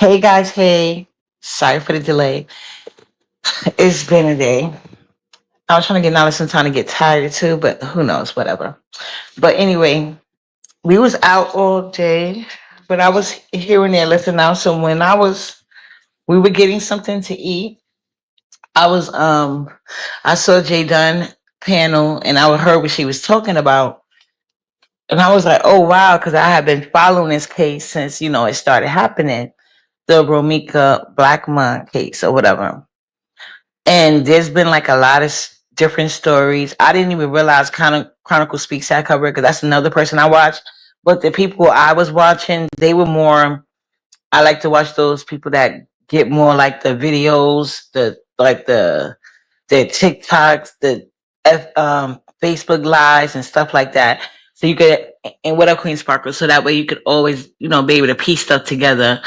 Hey guys, hey. Sorry for the delay. It's been a day. I was trying to get now some time to get tired too, but who knows, whatever. But anyway, we was out all day, but I was here and there listening out. So when we were getting something to eat. I was I saw Jay Dunn panel and I heard what she was talking about. And I was like, oh wow, because I have been following this case since, it started happening. The Romika Blackmon case or whatever. And there's been like a lot of different stories. I didn't even realize Chronicle Speaks had covered because that's another person I watched. But the people I was watching, they were more. I like to watch those people that get more like the videos, the TikToks, the Facebook lives and stuff like that. So you could and what up Queen Sparkle, so that way you could always be able to piece stuff together.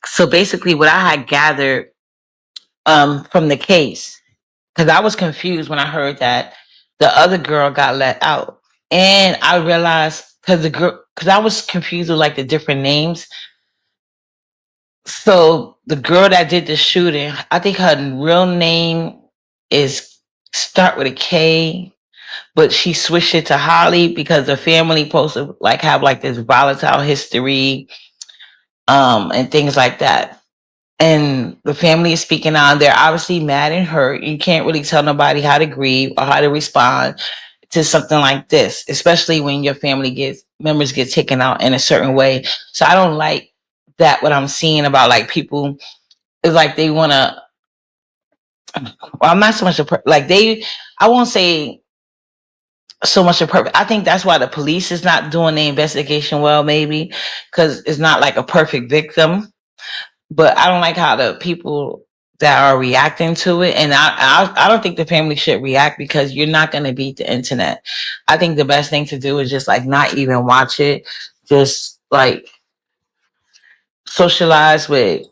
So basically, what I had gathered from the case, because I was confused when I heard that the other girl got let out, and I realized because I was confused with like the different names. So the girl that did the shooting, I think her real name is start with a K, but she switched it to Holly because the family supposed to like have like this volatile history, and things like that. And the family is speaking out. They're obviously mad and hurt. You can't really tell nobody how to grieve or how to respond to something like this, especially when your family gets members get taken out in a certain way. So I don't like that. What I'm seeing about like people is like they want to. Well, I'm not so much like they. I won't say so much a perfect. I think that's why the police is not doing the investigation well, maybe because it's not like a perfect victim. But I don't like how the people that are reacting to it, and I don't think the family should react because you're not going to beat the internet. I think the best thing to do is just like not even watch it, just like socialize with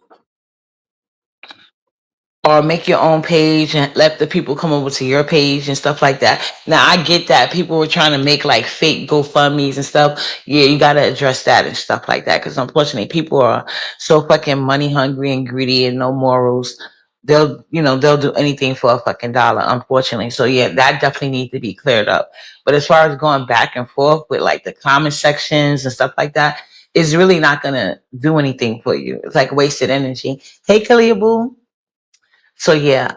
or make your own page and let the people come over to your page and stuff like that. Now I get that people were trying to make like fake GoFundMe's and stuff. Yeah, you got to address that and stuff like that because unfortunately people are so fucking money hungry and greedy and no morals. They'll do anything for a fucking dollar, unfortunately. So yeah, that definitely needs to be cleared up. But as far as going back and forth with like the comment sections and stuff like that, it's really not gonna do anything for you. It's like wasted energy. Hey, Kalia Boo. So yeah,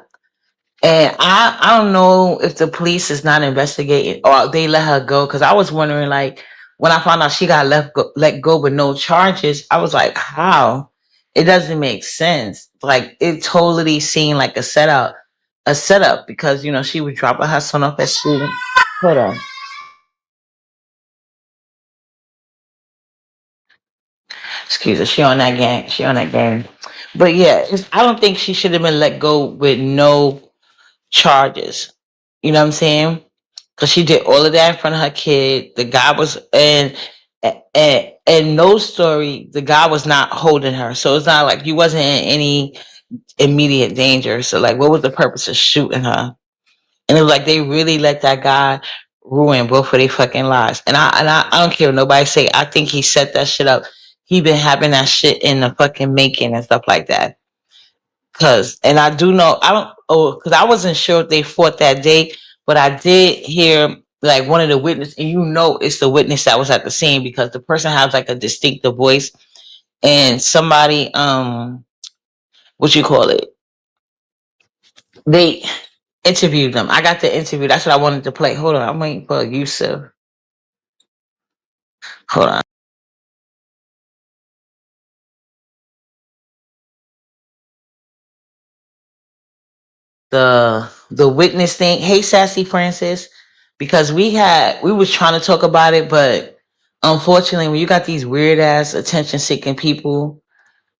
and I don't know if the police is not investigating or they let her go because I was wondering like when I found out she got let go with no charges, I was like, how? It doesn't make sense. Like it totally seemed like a setup because she was dropping her son off at school. Hold on, excuse her. She on that gang. She on that gang. But yeah, I don't think she should have been let go with no charges. You know what I'm saying? Because she did all of that in front of her kid. The guy was and no story. The guy was not holding her, so it's not like you wasn't in any immediate danger. So like, what was the purpose of shooting her? And it was like they really let that guy ruin both of their fucking lives. And I don't care what nobody say. I think he set that shit up. He been having that shit in the fucking making and stuff like that. And I do know I don't because I wasn't sure if they fought that day, but I did hear like one of the witnesses, and it's the witness that was at the scene because the person has like a distinctive voice, and somebody what you call it, they interviewed them. I got the interview. That's what I wanted to play. Hold on, I'm waiting for Yusuf. Hold on. The witness thing. Hey, Sassy Francis, because we was trying to talk about it, but unfortunately, when you got these weird ass attention seeking people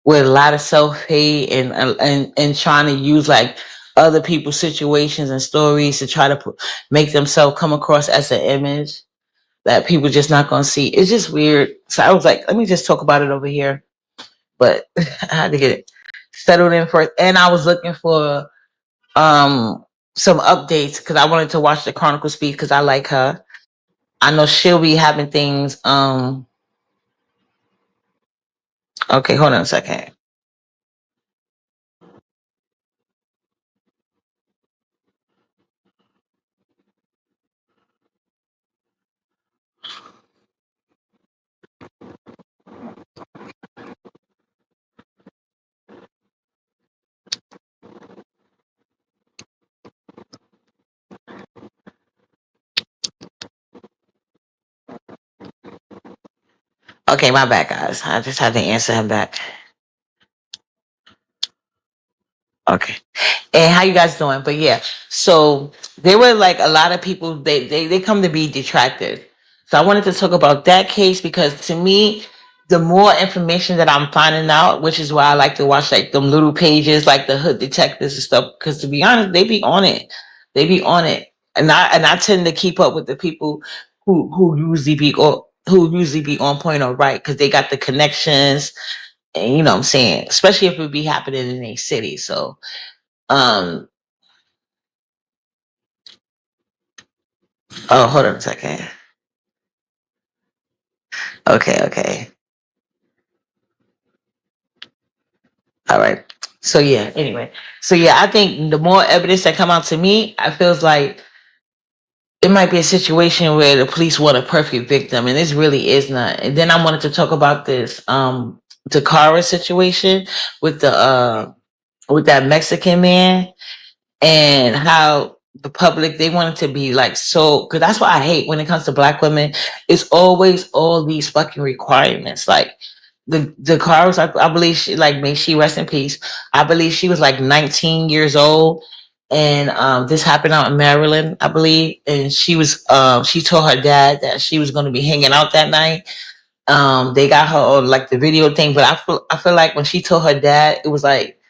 with a lot of self hate and trying to use like other people's situations and stories to try to make themselves come across as an image that people just not gonna see. It's just weird. So I was like, let me just talk about it over here. But I had to get it settled in first, and I was looking for um some updates because I wanted to watch the Chronicle Speak because I like her. I know she'll be having things. Okay, hold on a second. Okay, my bad, guys. I just had to answer him back. Okay. And how you guys doing? But yeah, so there were like a lot of people they come to be detracted. So I wanted to talk about that case because to me, the more information that I'm finding out, which is why I like to watch like them little pages like the hood detectives and stuff, because to be honest, they be on it. They be on it. And I tend to keep up with the people who usually be on point or right because they got the connections and you know what I'm saying, especially if it be happening in a city. So um, oh, hold on a second. Okay, okay. All right. So yeah, anyway. So yeah, I think the more evidence that come out to me, I feels like it might be a situation where the police want a perfect victim, and this really is not. And then I wanted to talk about this Takara situation with the with that Mexican man and how the public they want it to be like so because that's what I hate when it comes to black women. It's always all these fucking requirements. Like the cars, I believe she like may she rest in peace. I believe she was like 19 years old. And this happened out in Maryland, I believe. And she told her dad that she was going to be hanging out that night. They got her on like the video thing, but I feel like when she told her dad, it was like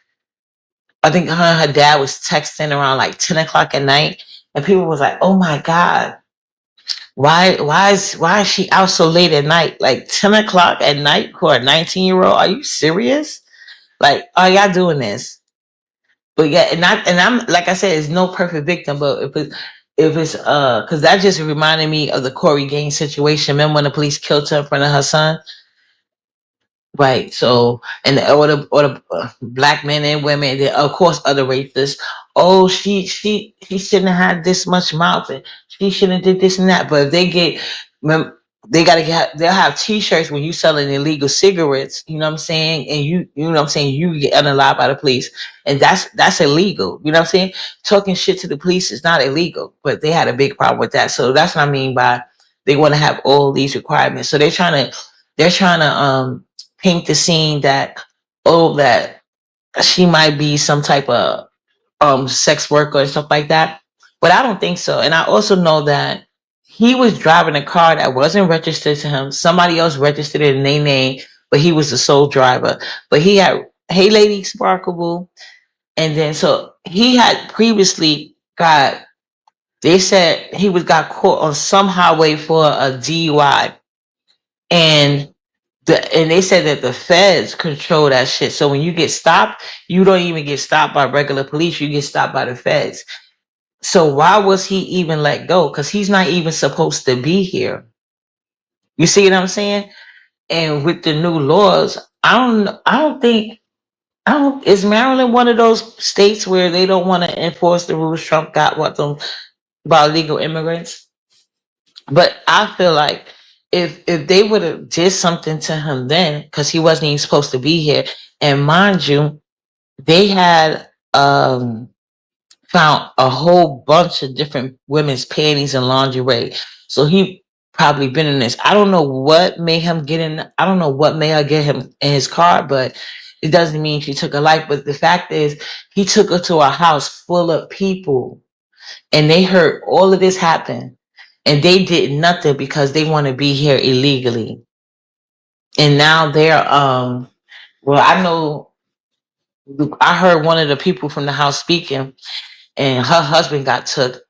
I think her and her dad was texting around like 10 o'clock at night, and people was like, "Oh my god, why is she out so late at night? Like 10 o'clock at night for a 19-year-old? Are you serious? Like, are y'all doing this?" But yeah, and I'm like I said, it's no perfect victim, but if it's because that just reminded me of the Corey Gaines situation. Remember when the police killed her in front of her son? Right. So, and the black men and women, of course, other racists. Oh, she shouldn't have had this much mouth, and she shouldn't have did this and that. But if they get, they gotta get. They'll have T-shirts when you selling illegal cigarettes. You know what I'm saying? And you know what I'm saying. You get unalive by the police, and that's illegal. You know what I'm saying? Talking shit to the police is not illegal, but they had a big problem with that. So that's what I mean by they want to have all these requirements. So they're trying to paint the scene that oh that she might be some type of sex worker and stuff like that. But I don't think so. And I also know that he was driving a car that wasn't registered to him. Somebody else registered it in their name, but he was the sole driver. But he had Hey Lady Sparkable. And then so he had previously got they said he was got caught on some highway for a DUI. And and they said that the feds control that shit. So when you get stopped, you don't even get stopped by regular police. You get stopped by the feds. So why was he even let go? Because he's not even supposed to be here. You see what I'm saying? And with the new laws, I don't think I don't is Maryland one of those states where they don't want to enforce the rules Trump got what them about legal immigrants? But I feel like if they would have did something to him then, because he wasn't even supposed to be here, and mind you, they had found a whole bunch of different women's panties and lingerie. So he probably been in this. I don't know what made him get in. I don't know what made her get him in his car, but it doesn't mean she took her life. But the fact is, he took her to a house full of people and they heard all of this happen and they did nothing because they want to be here illegally. And now they're well, I heard one of the people from the house speaking and her husband got took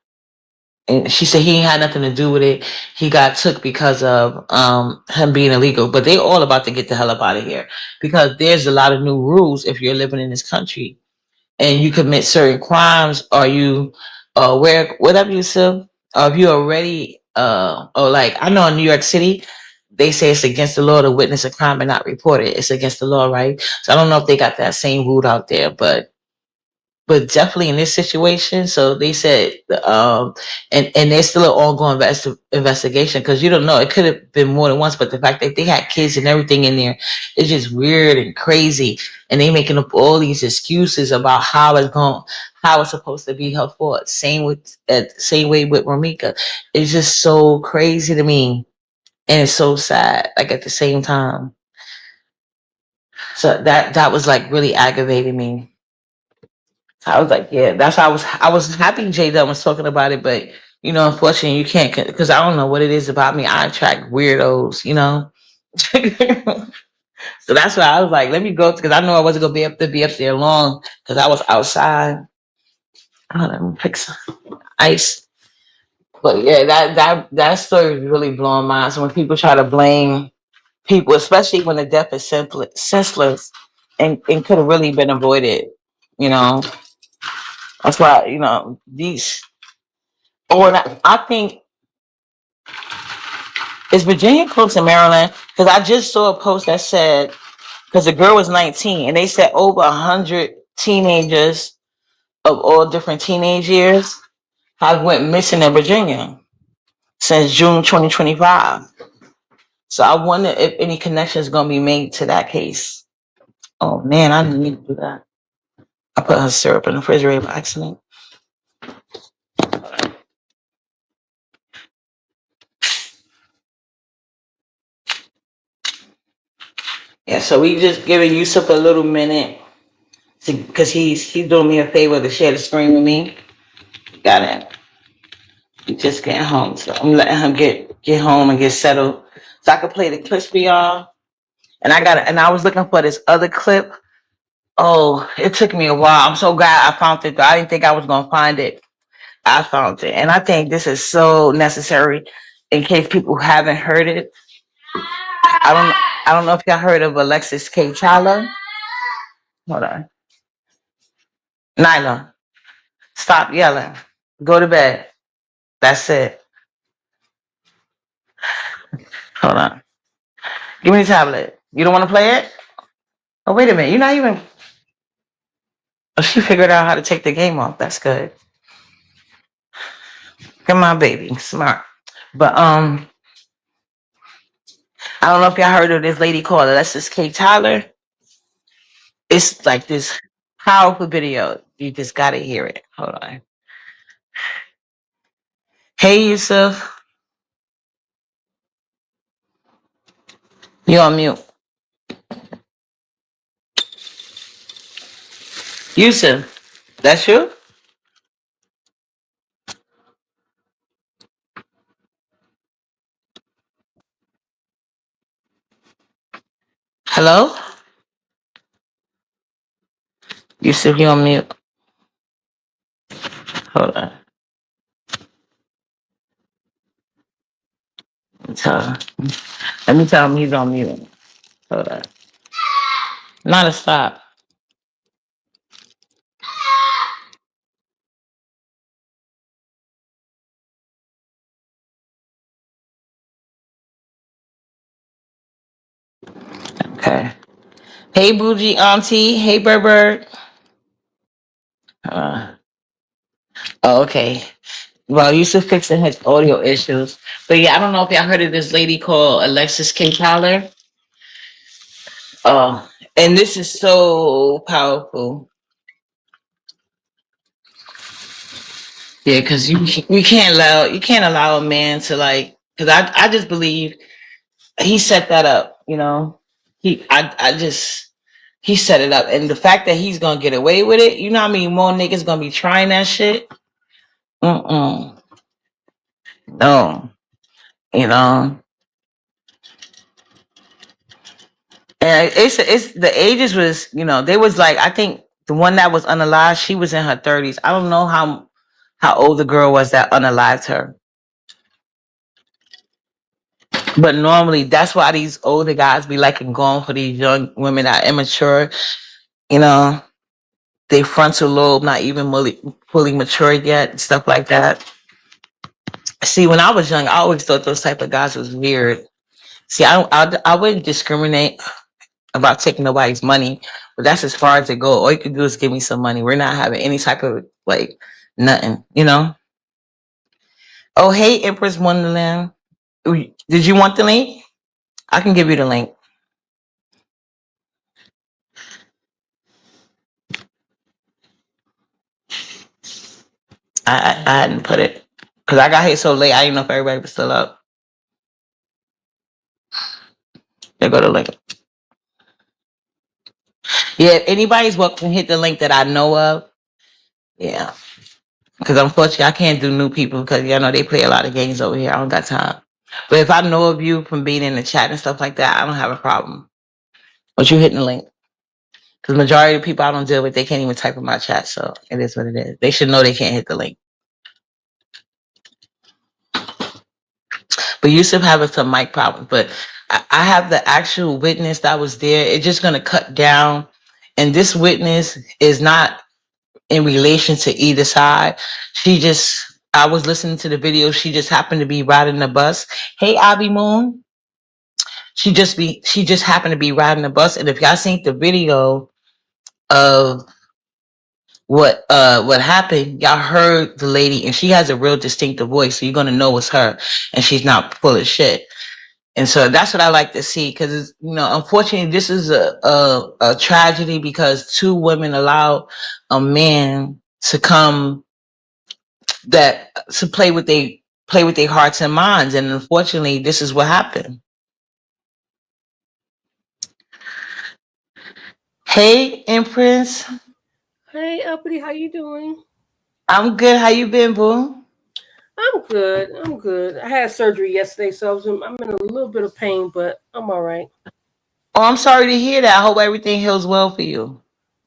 and she said he ain't had nothing to do with it. He got took because of him being illegal. But they all about to get the hell up out of here because there's a lot of new rules if you're living in this country and you commit certain crimes or you where whatever you said or if you already or like I know in New York City they say it's against the law to witness a crime and not report it. It's against the law, right? So I don't know if they got that same rule out there, but definitely in this situation. So they said, and there's still an ongoing investigation because you don't know. It could have been more than once, but the fact that they had kids and everything in there is just weird and crazy. And they making up all these excuses about how it's supposed to be her fault. Same way with Ramika. It's just so crazy to me. and it's so sad. Like at the same time, so that was like really aggravating me. So I was like, yeah, that's how I was happy J Dunn was talking about it, but unfortunately, you can't because I don't know what it is about me. I attract weirdos, So that's why I was like, let me go because I know I wasn't gonna be up there long because I was outside. I don't know, pick some ice. But yeah, that story is really blowing my mind. So when people try to blame people, especially when the death is senseless and could have really been avoided, you know, that's why these. Or I think is Virginia close to Maryland because I just saw a post that said because the girl was 19 and they said over 100 teenagers of all different teenage years have went missing in Virginia since June 2025. So I wonder if any connection is going to be made to that case. Oh man, I didn't need to do that. I put her syrup in the refrigerator by accident. Yeah, so we just giving Yusuf a little minute because he's doing me a favor to share the screen with me. Got it. He just getting home, so I'm letting him get home and get settled so I can play the clips for y'all. And I was looking for this other clip. Oh, it took me a while. I'm so glad I found it. Though. I didn't think I was gonna find it. I found it, and I think this is so necessary in case people haven't heard it. I don't know if y'all heard of Alexis K. Tyler. Hold on, Nyla, stop yelling. Go to bed. That's it. Hold on. Give me the tablet. You don't want to play it? Oh, wait a minute. You're not even. Oh, she figured out how to take the game off. That's good. Come on, baby. Smart. But I don't know if y'all heard of this lady called Alexis K. Tyler. It's like this powerful video. You just gotta hear it. Hold on. Hey, Yusuf. You on mute. Yusuf, that's you? Hello? Yusuf, you on mute. Hold on. Tell, let me tell him he's on mute. Hold on. Not a stop. Okay. Hey, Bougie Auntie. Hey, Berber. Uh, oh, okay. Well, Yusuf fixing his audio issues. But yeah, I don't know if y'all heard of this lady called Alexis K. Tyler. Oh, and this is so powerful. Yeah, because you can't allow a man to like because I just believe he set that up. I just he set it up, and the fact that he's gonna get away with it, you know how many more niggas gonna be trying that shit? Mm-mm. No, you know, and it's the ages was they was like I think the one that was unalived, she was in her 30s. I don't know how old the girl was that unalived her. But normally, that's why these older guys be liking going for these young women that are immature. You know, they frontal lobe not even fully matured yet, and stuff like that. See, when I was young, I always thought those type of guys was weird. See, I wouldn't discriminate about taking nobody's money, but that's as far as it go. All you can do is give me some money. We're not having any type of like nothing. Oh, hey, Empress Wonderland. Did you want the link? I can give you the link. I hadn't put it because I got here so late. I didn't know if everybody was still up. There go the link. Yeah, if anybody's welcome to hit the link that I know of. Yeah. Because unfortunately, I can't do new people because you know they play a lot of games over here. I don't got time. But if I know of you from being in the chat and stuff like that, I don't have a problem. But you hitting the link. Because majority of the people I don't deal with, they can't even type in my chat. So it is what it is. They should know they can't hit the link. But Yusuf having some mic problems. But I have the actual witness that was there. It's just going to cut down. And this witness is not in relation to either side. I was listening to the video. She just happened to be riding the bus. Hey, Abby Moon. She just happened to be riding the bus. And if y'all seen the video of what happened, y'all heard the lady, and she has a real distinctive voice, so you're gonna know it's her, and she's not full of shit. And so that's what I like to see, because unfortunately, this is a tragedy because two women allowed a man to come to play with their hearts and minds, and unfortunately, this is what happened. Hey, Empress. Hey, Uppity, how you doing? I'm good. How you been, boo? I'm good. I'm good. I had surgery yesterday, so I'm in a little bit of pain, but I'm all right. Oh, I'm sorry to hear that. I hope everything heals well for you.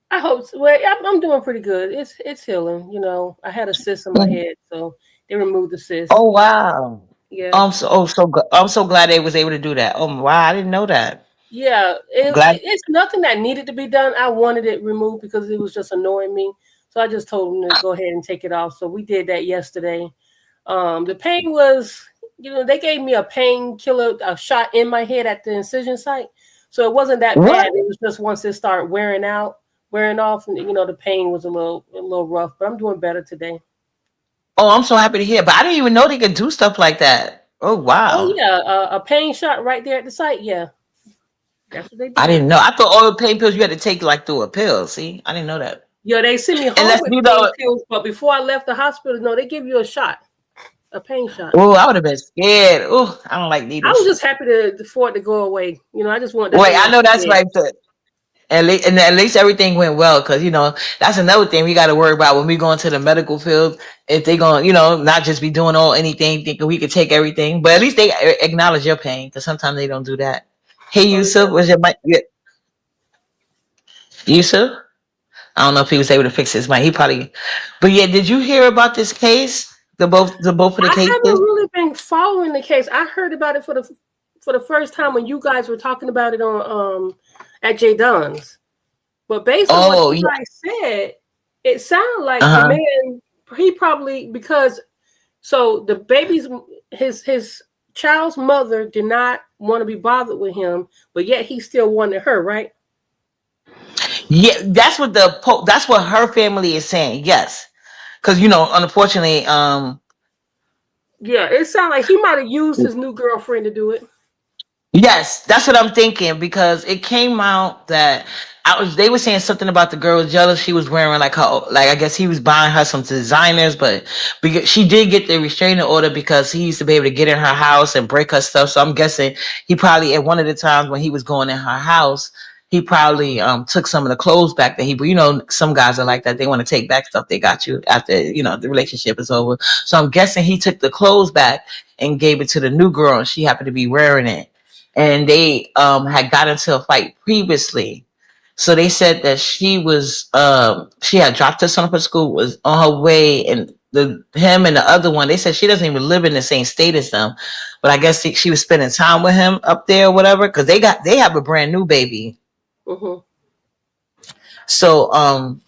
I hope so. Well, I'm doing pretty good. It's healing. I had a cyst in my Mhm. head, so they removed the cyst. Oh wow. Yeah, I'm so glad they was able to do that. Oh wow, I didn't know that. yeah. Glad. It's nothing that needed to be done. I wanted it removed because it was just annoying me. So I just told them to go ahead and take it off. So we did that yesterday. The pain was, they gave me a painkiller, a shot in my head at the incision site. So it wasn't that What? bad. It was just once it started wearing off, and the pain was a little rough. But I'm doing better today. Oh, I'm so happy to hear. But I didn't even know they could do stuff like that. Oh Oh wow. yeah, a pain shot right there at the site. Yeah, that's what they I did. didn't know. I thought all the pain pills you had to take like through a pill. See, I didn't know that. Yeah, they sent me And home that's with pain pills, but before I left the hospital, no, they give you a shot, a pain shot. oh, I would have been scared. Oh, I don't like I was needles. just happy for it to go away. I just wanted to Wait, lay I on know my that's bed. right. At least everything went well, because that's another thing we got to worry about when we go into the medical field. If they going not just be doing anything thinking we could take everything, but at least they acknowledge your pain, because sometimes they don't do that. Hey, Oh Yusuf, yeah. was your mic? Yeah, Yusuf, I don't know if he was able to fix his mic. He probably, but yeah, did you hear about this case? The both of the I cases. haven't really been following the case. I heard about it for the first time when you guys were talking about it on at Jay Dunn's. But based on what Oh you yeah, guys said, it sounded like the uh huh. man he probably because so the baby's his child's mother did not want to be bothered with him, but yet he still wanted her, right? Yeah, that's what her family is saying. Yes, because unfortunately, Yeah, it sounded like he might have used his new girlfriend to do it. yes, that's what I'm thinking, because it came out that they were saying something about the girl was jealous. She was wearing I guess he was buying her some designers, but because she did get the restraining order because he used to be able to get in her house and break her stuff. So I'm guessing he probably at one of the times when he was going in her house, he probably took some of the clothes back that some guys are like that. They want to take back stuff they got you after the relationship is over. So I'm guessing he took the clothes back and gave it to the new girl, and she happened to be wearing it, and they had got into a fight previously. So they said that she had dropped her son off at school, was on her way, and him and the other one, they said she doesn't even live in the same state as them, but I guess she was spending time with him up there or whatever, because they have a brand new baby. Mm-hmm. So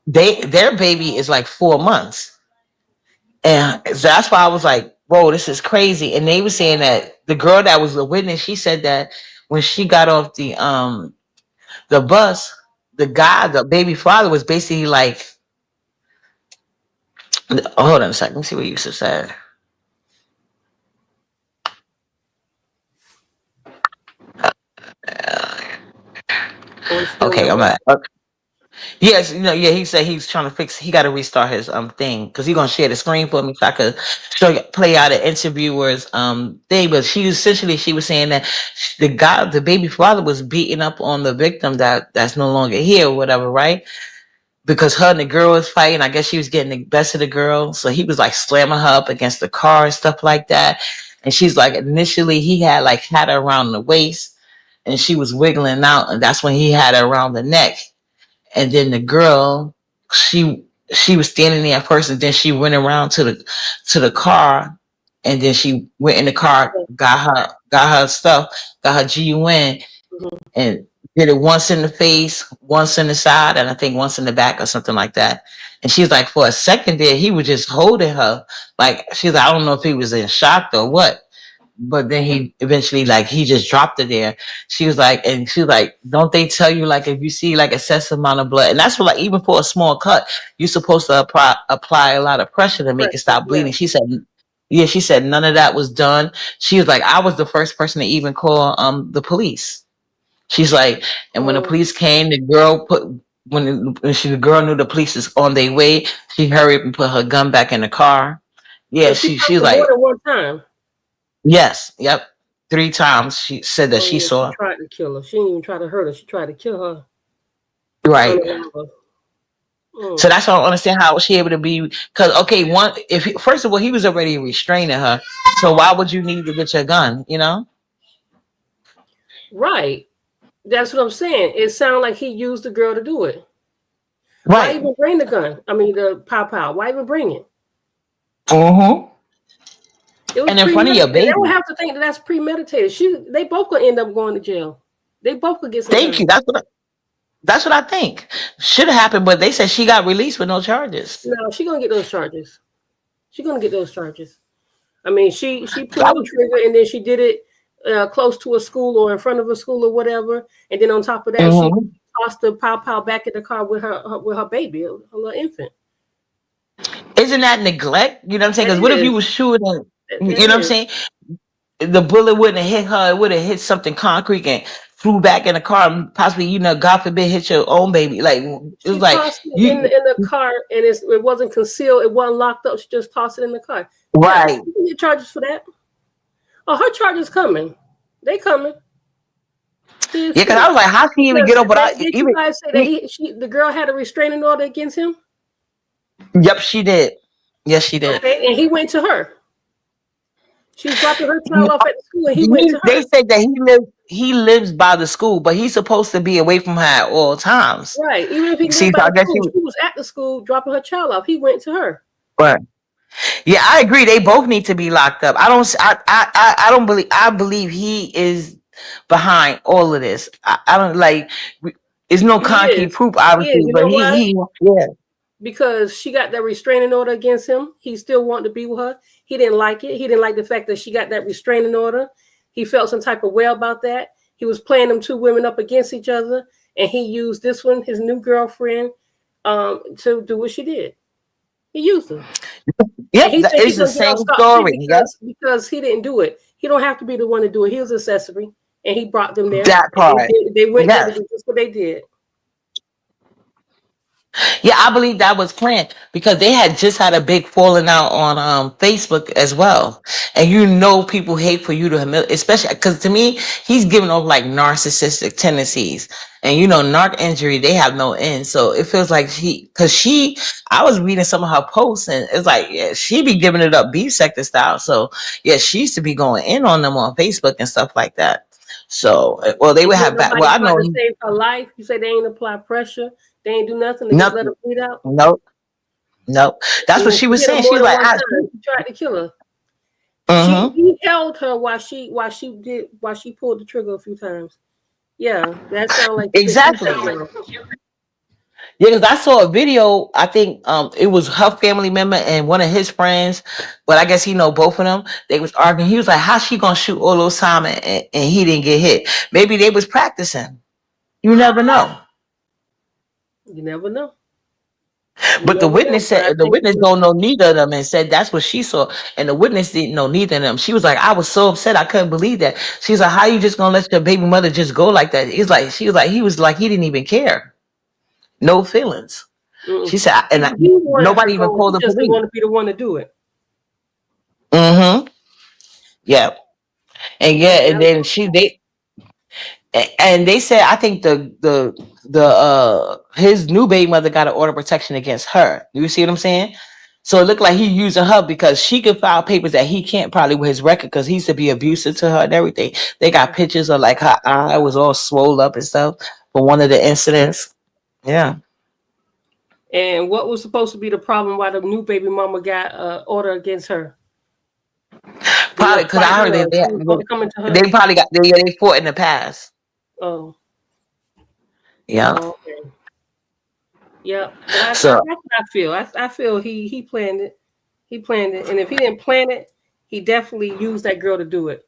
their baby is like 4 months, and so that's why I was like, whoa, this is crazy. And they were saying that the girl that was the witness, she said that when she got off the bus, the baby father was basically like, hold on a second, let me see what Yusuf said. Or it's still Okay, no. I'm at. Okay. Yes, yeah, he said he's trying to fix. He got to restart his thing because he's gonna share the screen for me so I could play out an interviewer's thing. But she was saying that the baby father, was beating up on the victim that's no longer here or whatever, right? Because her and the girl was fighting. I guess she was getting the best of the girl, so he was like slamming her up against the car and stuff like that. And she's like, initially he had her around the waist, and she was wiggling out, and that's when he had her around the neck. And then the girl, she was standing there at first, and then she went around to the car, and then she went in the car, got her stuff, got her GUN, and did it once in the face, once in the side, and I think once in the back or something like that. And she's like, for a second there, he was just holding her, like she's like, I don't know if he was in shock or what. But then he eventually, like, he just dropped her there. She was like, don't they tell you, like, if you see like excessive amount of blood, and that's what, like, even for a small cut, you're supposed to apply a lot of pressure to make it stop bleeding. She said, yeah, she said none of that was done. She was like, I was the first person to even call the police. She's like, and when the police came, the girl the girl knew the police is on their way, she hurried and put her gun back in the car. Yeah, she was like, more than one time. Yes. Yep. 3 times she said that she saw. She tried to kill her. She didn't even try to hurt her. She tried to kill her. Right. So that's why I don't understand how was she able to be, because first of all, he was already restraining her. So why would you need to get your gun, Right. That's what I'm saying. It sounded like he used the girl to do it. Right. Why even bring the gun? I mean, the pow. Why even bring it? And in front of your baby. They don't have to think that's premeditated. They both could end up going to jail. They both could get some. Thank you. That's what I think should have happened. But they said she got released with no charges. No, she's gonna get those charges. I mean, she pulled the trigger, and then she did it close to a school or in front of a school or whatever. And then on top of that, she tossed the pow back in the car with her baby, her little infant. Isn't that neglect? You know what I'm saying? Because what if you was shooting? You know what I'm saying? The bullet wouldn't have hit her. It would have hit something concrete and flew back in the car, and possibly, God forbid, hit your own baby. Like, it was like in the car, and it wasn't concealed. It wasn't locked up. She just tossed it in the car. Right. Yeah, you can get charges for that. Oh, her charges coming. They coming. Yeah, because I was like, how can you even get up without? Did you guys say that the girl had a restraining order against him? Yep, she did. Yes, she did. Okay, and he went to her. She was dropping her child off at the school, and he went to her. They said that he lives by the school, but he's supposed to be away from her at all times. Right. Even if he lived by the school, she was at the school dropping her child off. He went to her. Right. Yeah, I agree. They both need to be locked up. I don't believe. I believe he is behind all of this. I don't like. There's no concrete proof, obviously, but yeah. Because she got that restraining order against him. He still wanted to be with her. He didn't like it. He didn't like the fact that she got that restraining order. He felt some type of way about that. He was playing them 2 women up against each other, and he used this one, his new girlfriend, to do what she did. He used her. Yeah, it's the same story. Because he didn't do it. He don't have to be the one to do it. He was accessory, and he brought them there. That part. They went there to do just what they did. Yeah, I believe that was planned because they had just had a big falling out on Facebook as well. And people hate for you to humiliate, especially because to me, he's giving off like narcissistic tendencies. And narc injury, they have no end. So it feels like I was reading some of her posts, and it's like, yeah, she be giving it up beef sector style. So yeah, she used to be going in on them on Facebook and stuff like that. So, well, they would have back. Well, I know. Save her life. You say they ain't apply pressure. They ain't do nothing. They just let her bleed out. Nope. That's what she was saying. She's like, he tried to kill her. He held her while she pulled the trigger a few times. Yeah, that sounds like exactly. Yeah, because I saw a video. I think it was her family member and one of his friends, but I guess he know both of them. They was arguing. He was like, "How's she gonna shoot all those time and he didn't get hit? Maybe they was practicing. You never know. You never know." But the witness said the witness don't know neither of them and said that's what she saw. And the witness didn't know neither of them. She was like, I was so upset, I couldn't believe that. She's like, how you just gonna let your baby mother just go like that? He was like, he didn't even care. No feelings. Mm-mm. She said, and He wanted her to nobody even go. He called the just didn't police. want to be the one to do it. Mm-hmm. Yeah. And Yep. yeah, and then and they said I think the his new baby mother got an order of protection against her. You see what I'm saying? So it looked like he using her because she could file papers that he can't probably with his record because he used to be abusive to her and everything. They got pictures of like her eye was all swole up and stuff for one of the incidents. Yeah. And what was supposed to be the problem? Why the new baby mama got order against her? They Probably were because I fighting, heard or she was supposed to come into her. they probably got they fought in the past. Oh, Yeah. oh, okay. Yeah, but So that's what I feel. I feel he planned it. He planned it, and if he didn't plan it, he definitely used that girl to do it.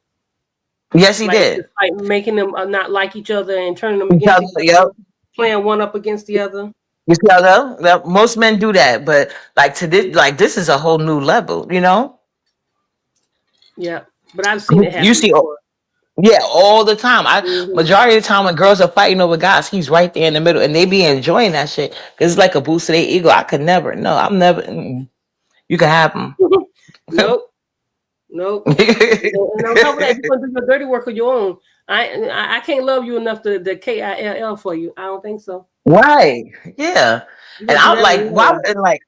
yes, he Like did. just like making them not like each other and turning them Each against other, each yep. other, playing one up against the other. You see how though? Most men do that, but like to this, like this is a whole new level. You know, Yeah, but I've seen it you happen see, before. yeah, all the time. I Hmm. majority of the time when girls are fighting over guys, he's right there in the middle, and they be enjoying that shit because it's like a boost to their ego. I could never. No, I'm never. You can have them. Nope, nope. And on top of that, you're gonna do your dirty work of your own. I can't love you enough to the KILL for you. I don't think so. Right? Yeah. You're And gonna do I'm that on like, your why? own. And like,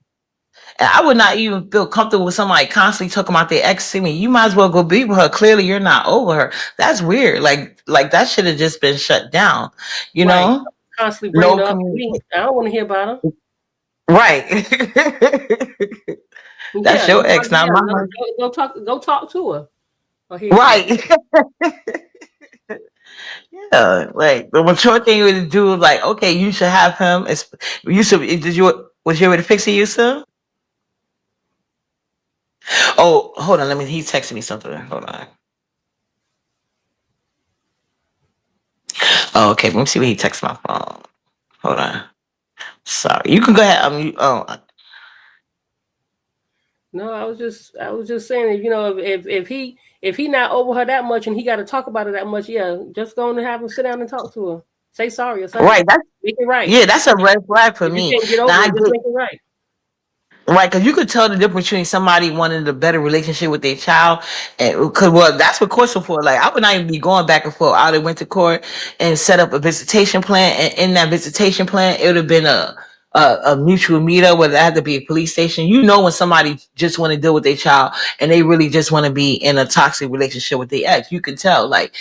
and I would not even feel comfortable with somebody constantly talking about their ex to me. You might as well go be with her. Clearly, you're not over her. That's weird. Like that should have just been shut down. You Right. know, Constantly bringing no her up to me. communication. I don't want to hear about her. Right. That's Yeah, your you ex, want not yeah, mine. go talk to her. Or hear from her. Right. Yeah. Like the mature thing you would do is like, okay, you should have him. You should. Did you? Was you able to fix it, Yusuf? Oh, hold on. Let me. He texted me something. Hold on. Oh, okay. Let me see what he texted my phone. Hold on. Sorry. You can go ahead. No, I was just saying that, if he not over her that much and he got to talk about it that much, yeah, just go on and have him sit down and talk to her. Say sorry or something. right. That's Make it right. yeah. That's a red flag for If you me. can't get Now over I it, just get make it right. right because you could tell the difference between somebody wanting a better relationship with their child, and because well, that's what courts are for. Like I would not even be going back and forth. I would have went to court and set up a visitation plan, and in that visitation plan, it would have been a mutual meetup, whether it had to be a police station. You know when somebody just want to deal with their child and they really just want to be in a toxic relationship with their ex. You can tell, like.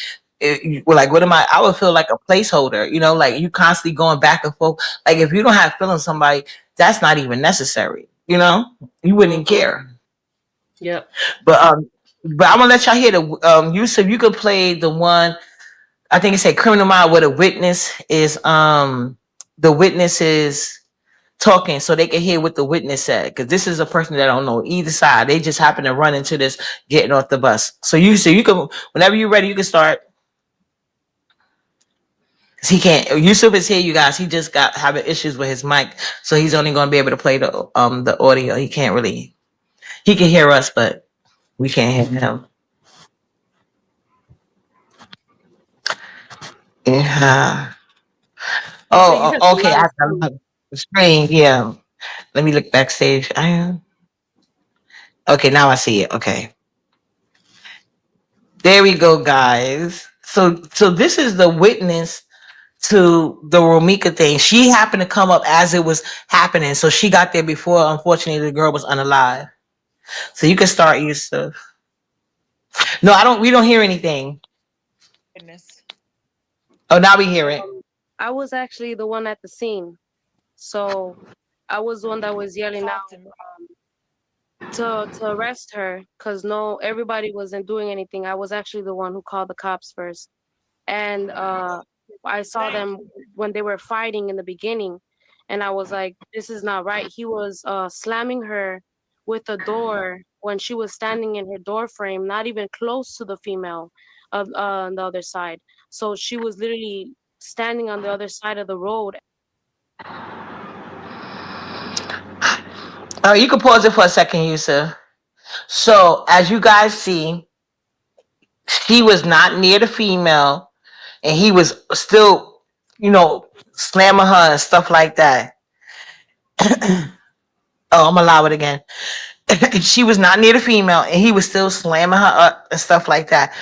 Like what am I would feel like a placeholder, like you constantly going back and forth. Like if you don't have feelings somebody, that's not even necessary. You wouldn't Hmm. care. Yep. But I'm gonna let y'all hear the Yusuf. You could play the one. I think it said Criminal Mind where the witness is talking so they can hear what the witness said, because this is a person that don't know either side. They just happen to run into this getting off the bus. So you can, whenever you're ready, you can start. Cause he can't. Yusuf is here, you guys. He just got having issues with his mic, so he's only going to be able to play the audio. He can't really. He can hear us, but we can't hear him. Yeah. You say you have a Okay. lot I of have to screen. look the screen. Yeah. Let me look backstage. I am. Okay, now I see it. Okay. There we go, guys. So this is the witness to the Romika thing. She happened to come up as it was happening, so she got there before. Unfortunately, the girl was unalive. So you can start, Yusuf. No, I don't. We don't hear anything. Goodness. Oh, now we hear it. I was actually the one at the scene. So I was the one that was yelling out Talk to me. to arrest her because no, everybody wasn't doing anything. I was actually the one who called the cops first. And I saw them when they were fighting in the beginning. And I was like, this is not right. He was slamming her with a door when she was standing in her door frame, not even close to the female on the other side. So she was literally standing on the other side of the road. Oh, you can pause it for a second, Yusuf. So as you guys see, she was not near the female, and he was still, slamming her and stuff like that. Oh, I'm gonna allow it again. She was not near the female, and he was still slamming her up and stuff like that.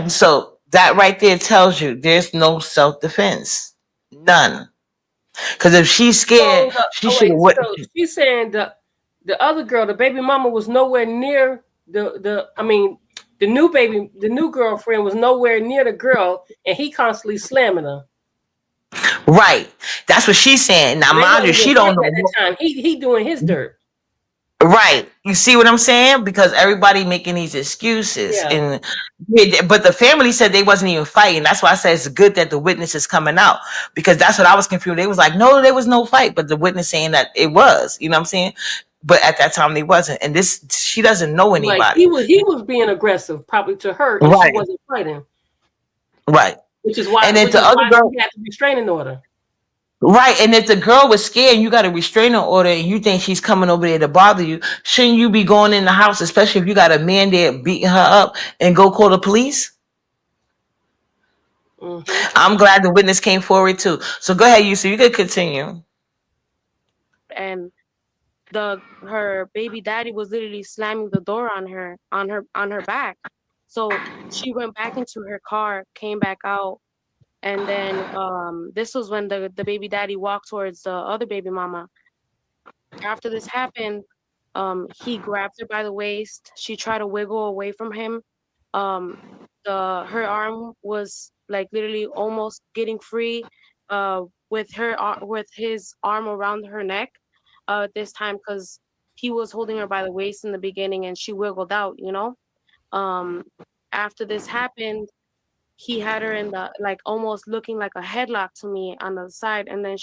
So that right there tells you there's no self defense, none. Because if she's scared, So she should have. so she's saying the other girl, the baby mama, was nowhere near the new girlfriend was nowhere near the girl, and he constantly slamming her. Right. That's what she's saying. Now, They mind you, wasn't she even don't fighting at know. that time. He doing his dirt. Right. You see what I'm saying? Because everybody making these excuses. Yeah. And but the family said they wasn't even fighting. That's why I said it's good that the witness is coming out. Because that's what I was confused. They was like, no, there was no fight. But the witness saying that it was. You know what I'm saying? But at that time they wasn't. And this, she doesn't know Like anybody. he was being aggressive probably to her, and she Right. wasn't fighting. Right. Which is why And then the other girl. she had the restraining order. Right, and if the girl was scared and you got a restraining order and you think she's coming over there to bother you, shouldn't you be going in the house, especially if you got a man there beating her up, and go call the police? Mm-hmm. I'm glad the witness came forward too. So go ahead, you could continue. And her baby daddy was literally slamming the door on her back. So she went back into her car, came back out, and then this was when the baby daddy walked towards the other baby mama. After this happened, he grabbed her by the waist. She tried to wiggle away from him. Her arm was like literally almost getting free, with his arm around her neck this time, because he was holding her by the waist in the beginning and she wiggled out, after this happened, he had her in the, like, almost looking like a headlock to me on the side, and then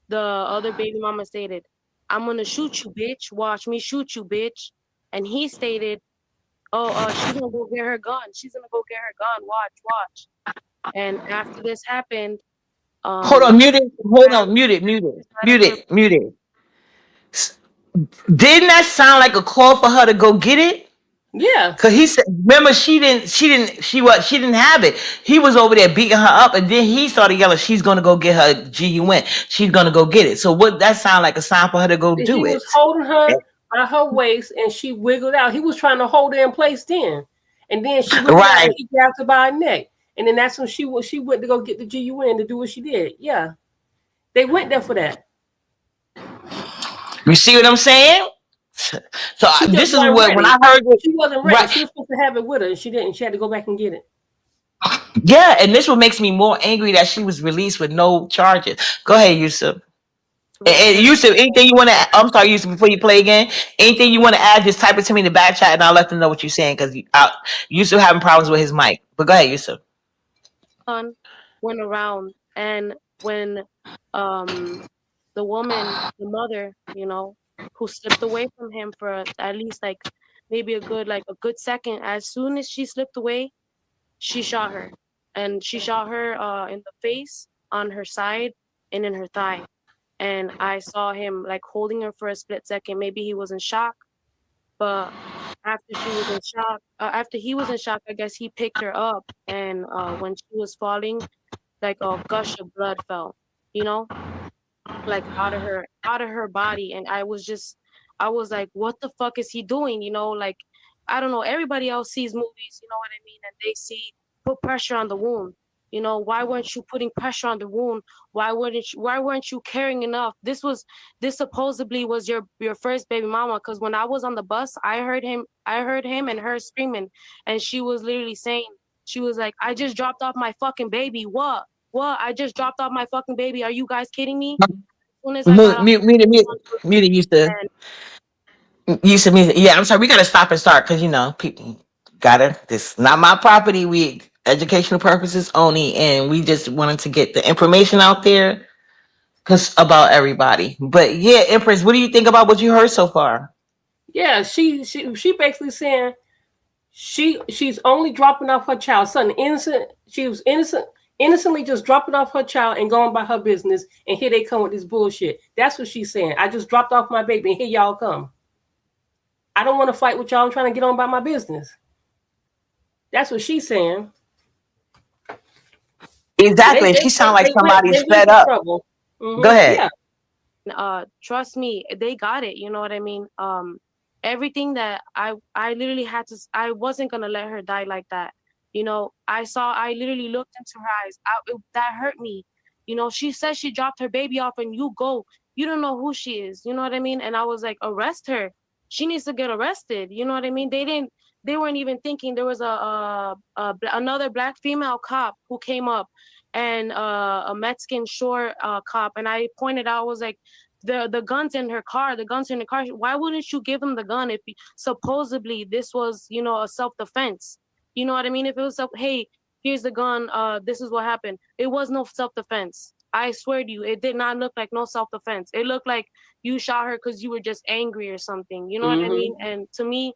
the other baby mama stated, "I'm gonna shoot you, bitch. Watch me shoot you, bitch." And he stated, "Oh, she's gonna go get her gun. She's gonna go get her gun. Watch." And after this happened, Hold on, mute it. Didn't that sound like a call for her to go get it? Yeah. Cause he said, remember, she didn't have it. He was over there beating her up, and then he started yelling, "She's gonna go get her GUN. She's gonna go get it." So what? That sound like a sign for her to go do it. He was holding her by her waist, and she wiggled out. He was trying to hold her in place then, and then she wiggled out, and he grabbed her by her neck, and then that's when she went to go get the GUN to do what she did. Yeah, they went there for that. You see what I'm saying? So this is what, when I heard it, she wasn't ready. Right. She was supposed to have it with her, and she didn't. She had to go back and get it. Yeah, and this what makes me more angry that she was released with no charges. Go ahead, Yusuf. And Yusuf, anything you want to? I'm sorry, Yusuf. Before you play again, anything you want to add, just type it to me in the back chat, and I'll let them know what you're saying, because Yusuf having problems with his mic. But go ahead, Yusuf. Went around, and when the woman, the mother, who slipped away from him for at least like maybe a good second, as soon as she slipped away, she shot her. And she shot her in the face, on her side, and in her thigh. And I saw him like holding her for a split second. Maybe he was in shock, but after he was in shock, I guess he picked her up, and when she was falling, like a gush of blood fell, like out of her body. And I was like, what the fuck is he doing? Like, I don't know, everybody else sees movies, you know what I mean, and they see put pressure on the wound. Why weren't you putting pressure on the wound? Why weren't you caring enough? This supposedly was your first baby mama, because when I was on the bus, I heard him and her screaming, and she was literally saying, she was like, "I just dropped off my fucking baby." What? I just dropped off my fucking baby. Are you guys kidding me? As soon as I got Mute it, Yusuf. Yeah, I'm sorry. We gotta stop and start, because people gotta. This is not my property. We educational purposes only, and we just wanted to get the information out there, because about everybody. But yeah, Empress, what do you think about what you heard so far? Yeah, she basically saying she's only dropping off her child, something innocent. She was innocently just dropping off her child and going by her business, and here they come with this bullshit. That's what she's saying. I just dropped off my baby, and here y'all come. I don't want to fight with y'all. I'm trying to get on by my business. That's what she's saying. Exactly. She sound like They somebody's went fed to up. trouble. Go Yeah. ahead. Trust me, they got it, you know what I mean? Everything that I literally had to I wasn't gonna let her die like that. You know, I literally looked into her eyes. That hurt me. You know, she says she dropped her baby off and you don't know who she is, you know what I mean? And I was like, arrest her. She needs to get arrested, you know what I mean? They weren't even thinking. There was another black female cop who came up, and a Mexican shore cop, and I pointed out, I was like, the guns in her car, the guns in the car, why wouldn't you give him the gun if supposedly this was, you know, a self-defense? You know what I mean? If it was hey, here's the gun, this is what happened, it was no self-defense. I swear to you, it did not look like no self-defense. It looked like you shot her because you were just angry or something, you know what I mean? And to me,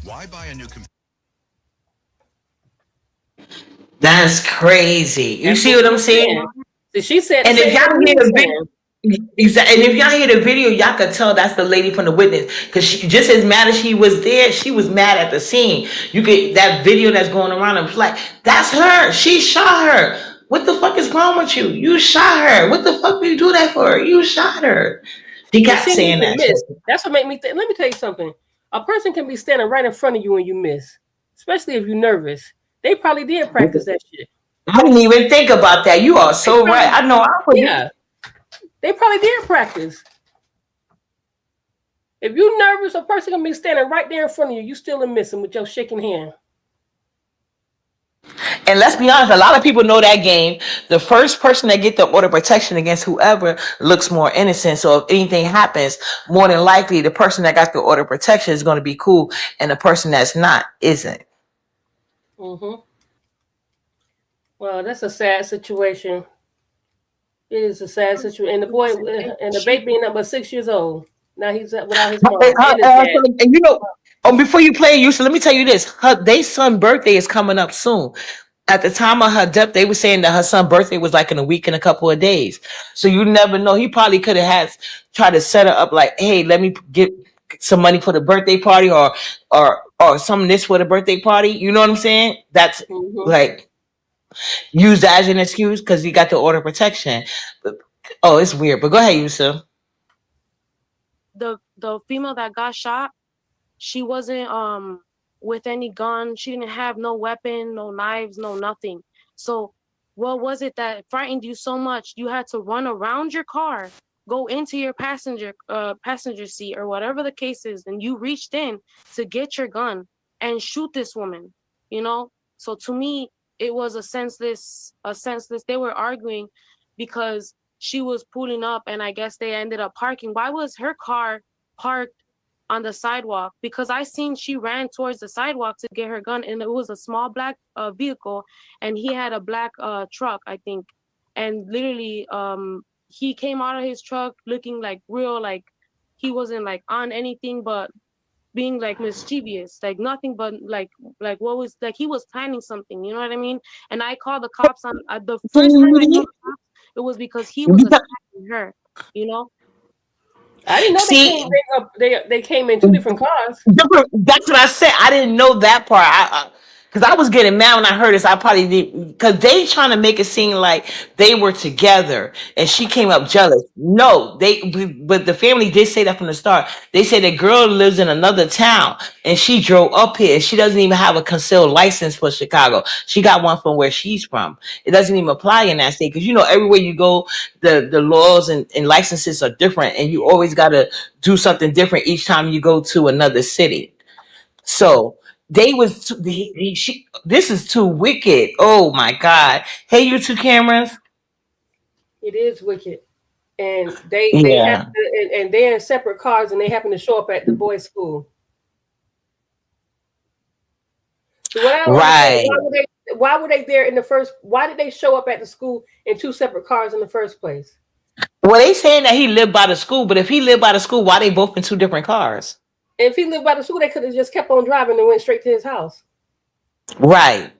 Why buy a new computer? That's crazy. You That's see what what we I'm were saying? saying. So she said the And if same y'all thing hear we were the saying. video, exactly, and if y'all hear the video, y'all could tell that's the lady from the witness. Because she just as mad as she was there, she was mad at the scene. You get that video that's going around and it's like, that's her. She shot her. What the fuck is wrong with you? You shot her. What the fuck did you do that for? You shot her. She But kept seeing you saying can that miss, shit. that's what made me think. Let me tell you something. A person can be standing right in front of you and you miss, especially if you're nervous. They probably did practice that shit. I didn't even think about that. You are They so right. probably, I know I would. yeah, they probably did practice. If you're nervous, a person can be standing right there in front of you. You still missing with your shaking hand. And let's be honest, a lot of people know that game. The first person that get the order of protection against whoever looks more innocent. So if anything happens, more than likely the person that got the order of protection is going to be cool, and the person that's not isn't. Mm-hmm. Well, that's a sad situation. It is a sad situation. And the boy, and the baby being number 6 years old. Now he's without his mom and his dad. And you know, before you play, you so let me tell you this: their son' birthday is coming up soon. At the time of her death, they were saying that her son's birthday was like in a week and a couple of days. So you never know. He probably could have had tried to set her up like, hey, let me get some money for the birthday party, or some of this for the birthday party. You know what I'm saying? That's Mm-hmm. like use that as an excuse because he got the order of protection. But, oh, it's weird. But go ahead, Yusuf. the female that got shot, she wasn't with any gun. She didn't have no weapon, no knives, no nothing. So what was it that frightened you so much you had to run around your car, go into your passenger seat or whatever the case is, and you reached in to get your gun and shoot this woman, you know? So to me, it was a senseless. They were arguing because she was pulling up, and I guess they ended up parking. Why was her car parked on the sidewalk? Because I seen she ran towards the sidewalk to get her gun, and it was a small black vehicle, and he had a black truck, I think. And literally, he came out of his truck looking like real, like he wasn't like on anything but being like mischievous, like nothing but like what was like he was planning something, you know what I mean? And I called the cops on the first time I called the cops, it was because he was attacking her, you know. I didn't know they See, came. They came in two different cars. That's what I said. I didn't know that part. Because I was getting mad when I heard this. I probably did because they trying to make it seem like they were together, and she came up jealous. No, but the family did say that from the start. They said the girl lives in another town, and she drove up here. She doesn't even have a concealed license for Chicago. She got one from where she's from. It doesn't even apply in that state because you know everywhere you go, the laws and licenses are different, and you always got to do something different each time you go to another city. So they was this is too wicked. Oh my god. Hey, you two cameras. It is wicked, and they Yeah. happen to, and they're in separate cars, and they happen to show up at the boys' school. So what I don't understand, Right. why were they there in the first? Why did they show up at the school in two separate cars in the first place? Well, they saying that he lived by the school, but if he lived by the school, why they both in two different cars? And if he lived by the school, they could have just kept on driving and went straight to his house. Right.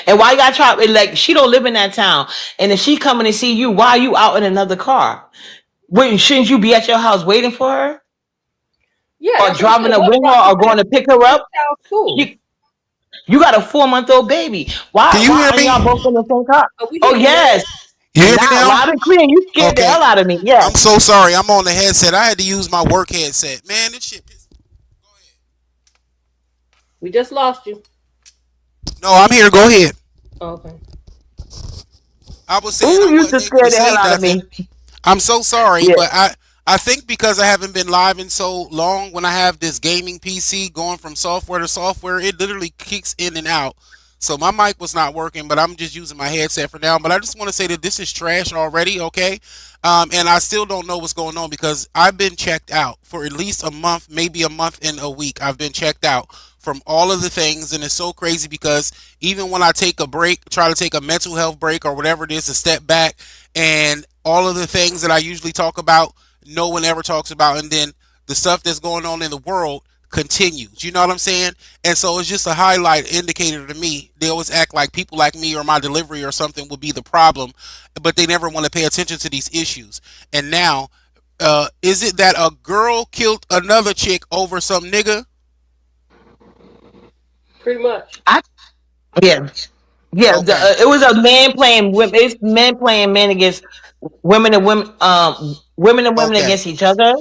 And why you gotta try like she don't live in that town. And if she coming to see you, why are you out in another car? Shouldn't you be at your house waiting for her? Yeah, Or that's what I'm driving saying. up What with brought her you or to going to pick her his up? child's school? She, You got a 4-month-old baby. Can Why? you Why hear are y'all me? both in the same car? Oh, we Oh hear you now. yes, You hear me now now? loud and clear. You scared the Okay. hell out of me. Yes. I'm so sorry. I'm on the headset. I had to use my work headset. Man, this shit. We just lost you. No, I'm here. Go ahead. Okay. I was saying Ooh, I you just wasn't able scared to the say hell out of nothing. me. I'm so sorry, Yeah. but I think because I haven't been live in so long, when I have this gaming PC going from software to software, it literally kicks in and out. So my mic was not working, but I'm just using my headset for now. But I just want to say that this is trash already, okay? And I still don't know what's going on because I've been checked out for at least a month, maybe a month and a week. I've been checked out from all of the things, and it's so crazy because even when I take a break, try to take a mental health break or whatever it is, a step back, and all of the things that I usually talk about, no one ever talks about, and then the stuff that's going on in the world continues. You know what I'm saying? And so it's just a highlight indicator to me. They always act like people like me or my delivery or something will be the problem, but they never want to pay attention to these issues. And now, is it that a girl killed another chick over some nigga? Pretty much. I yeah. Yeah, Okay, it was a man playing women. It's men playing men against women and women, women and women okay, against each other.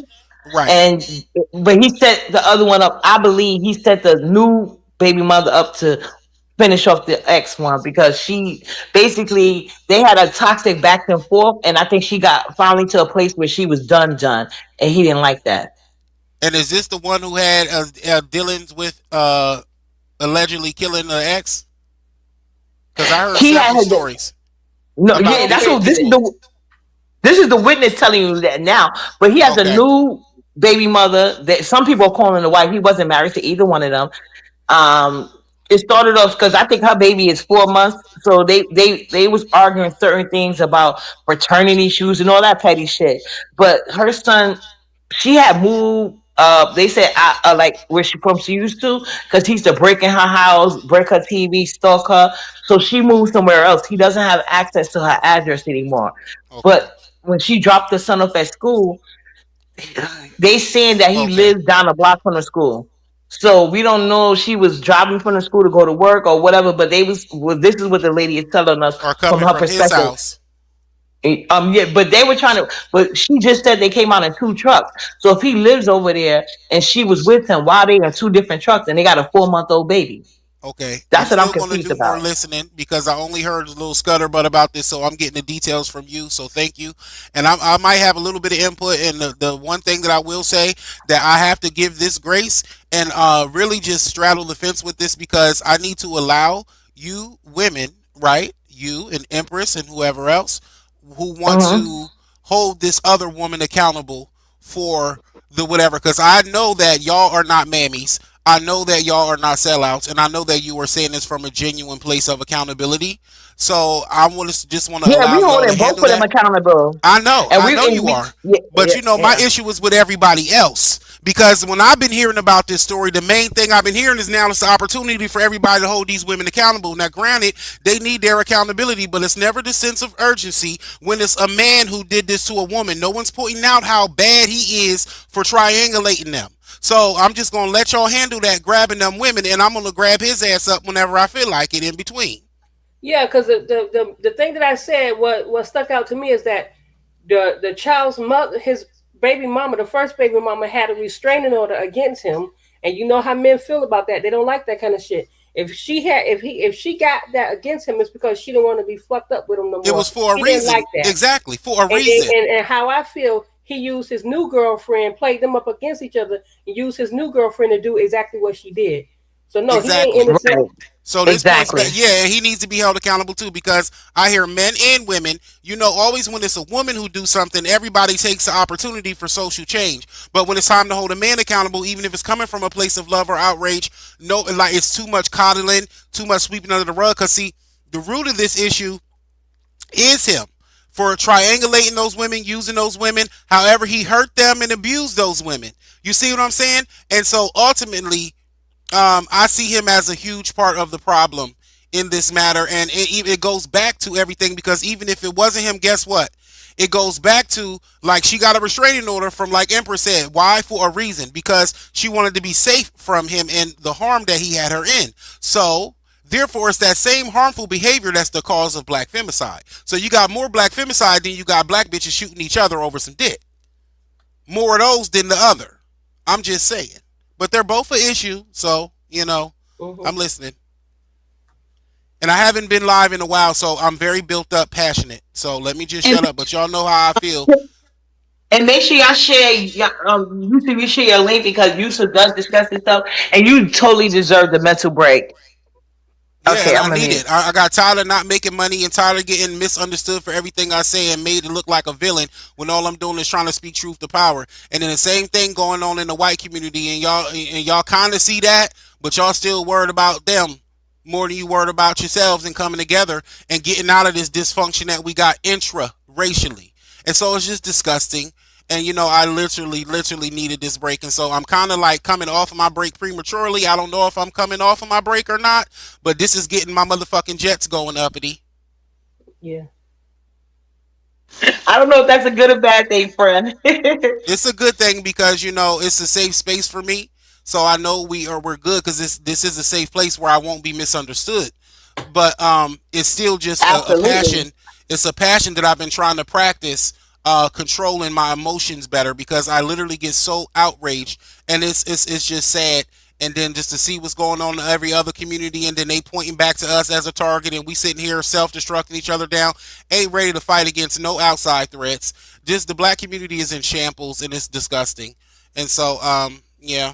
right. And but he set the other one up. I believe he set the new baby mother up to finish off the ex one because she basically they had a toxic back and forth, and I think she got finally to a place where she was done, and he didn't like that. And is this the one who had dealings with allegedly killing the ex? Because I heard He had several her. stories No, about yeah, No, that's different what this is people. the this is the witness telling you that now. But he has a Okay, new baby mother that some people are calling the wife. He wasn't married to either one of them. Um, it started off because I think her baby is 4 months, so they was arguing certain things about paternity issues and all that petty shit. But her son, she had moved. They said like where she from. She used to because he used to break in her house, break her TV, stalk her. So she moved somewhere else. He doesn't have access to her address anymore. okay, But when she dropped the son off at school, they saying that he okay. lives down the block from the school. So we don't know if she was driving from the school to go to work or whatever. But they was well, this is what the lady is telling us Are from coming her from his perspective. house. Yeah, but they were trying to. But she just said they came out in two trucks. So if he lives over there and she was with him, why are they in two different trucks and they got a 4-month-old baby? Okay, I'm That's what I'm still going to confused do more about. listening because I only heard a little scutterbutt about this, so I'm getting the details from you. So thank you, and I might have a little bit of input. And the one thing that I will say that I have to give this grace and really just straddle the fence with this because I need to allow you women, right? You and Empress and whoever else who want Hmm. to hold this other woman accountable for the whatever, because I know that y'all are not mammies. I know that y'all are not sellouts, and I know that you are saying this from a genuine place of accountability. So I want to just want to Yeah, we allow y'all to holding both handle of them that. accountable, I and we know and you we are. yeah But yeah you know, my yeah. issue is with everybody else. Because when I've been hearing about this story, the main thing I've been hearing is now it's the opportunity for everybody to hold these women accountable. Now, granted, they need their accountability, but it's never the sense of urgency when it's a man who did this to a woman. No one's pointing out how bad he is for triangulating them. So I'm just gonna let y'all handle that, grabbing them women, and I'm gonna grab his ass up whenever I feel like it in between. Yeah, because the thing that I said, what stuck out to me is that the child's mother, his baby mama, the first baby mama, had a restraining order against him, and you know how men feel about that. They don't like that kind of shit. If she got that against him, it's because she didn't want to be fucked up with him no It more. was for a She didn't like reason, that. exactly, for a and, reason, and how I feel, he used his new girlfriend, played them up against each other, and used his new girlfriend to do exactly what she did. So no, he ain't exactly. innocent. Right, So this points back, exactly. yeah, he needs to be held accountable too because I hear men and women, you know, always when it's a woman who do something, everybody takes the opportunity for social change. But when it's time to hold a man accountable, even if it's coming from a place of love or outrage, no, like it's too much coddling, too much sweeping under the rug. Cause see, the root of this issue is him for triangulating those women, using those women, however he hurt them and abused those women. You see what I'm saying? And so ultimately, I see him as a huge part of the problem in this matter, and it goes back to everything because even if it wasn't him, guess what? it goes back to like she got a restraining order from, like Empress said. Why? For a reason, because she wanted to be safe from him and the harm that he had her in. So therefore, it's that same harmful behavior that's the cause of black femicide. So you got more black femicide than you got black bitches shooting each other over some dick. More of those than the other. I'm just saying. But they're both an issue, so I'm listening. And I haven't been live in a while, so I'm very built up, passionate. So let me just shut up. But y'all know how I feel. And make sure y'all share YouTube, you share your link because YouTube does discuss this stuff, and you totally deserve the mental break. Yeah, Okay, and I'm I gonna need mute. it. I got tired of not making money and tired of getting misunderstood for everything I say and made to look like a villain when all I'm doing is trying to speak truth to power. And then the same thing going on in the white community, and y'all kind of see that, but y'all still worried about them more than you worried about yourselves and coming together and getting out of this dysfunction that we got intra-racially. And so it's just disgusting. And I literally needed this break. And so I'm kind of like coming off of my break prematurely. I don't know if I'm coming off of my break or not, but this is getting my motherfucking jets going uppity. Yeah. I don't know if that's a good or bad thing, friend. It's a good thing because it's a safe space for me. So I know we're good because this is a safe place where I won't be misunderstood. But it's still just a passion. It's a passion that I've been trying to practice, controlling my emotions better, because I literally get so outraged, and it's just sad. And then just to see what's going on in every other community, and then they pointing back to us as a target, and we sitting here self-destructing each other down, ain't ready to fight against no outside threats. Just the black community is in shambles, and it's disgusting. And so, yeah.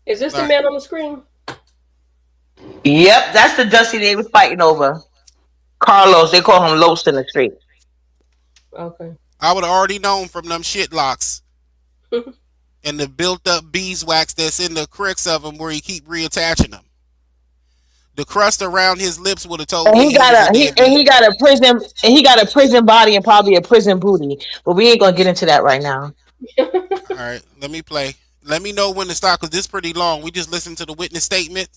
Is this the man on the screen? Yep, that's the Dusty they was fighting over. Carlos, they call him Los in the street. Okay. I would have already known from them shit locks. And the built up beeswax that's in the cricks of him where he keep reattaching them. The crust around his lips would have told And me he got a prison body and probably a prison booty. But we ain't gonna get into that right now. All right, let me play. Let me know when to stop, because this is pretty long. We just listened to the witness statement.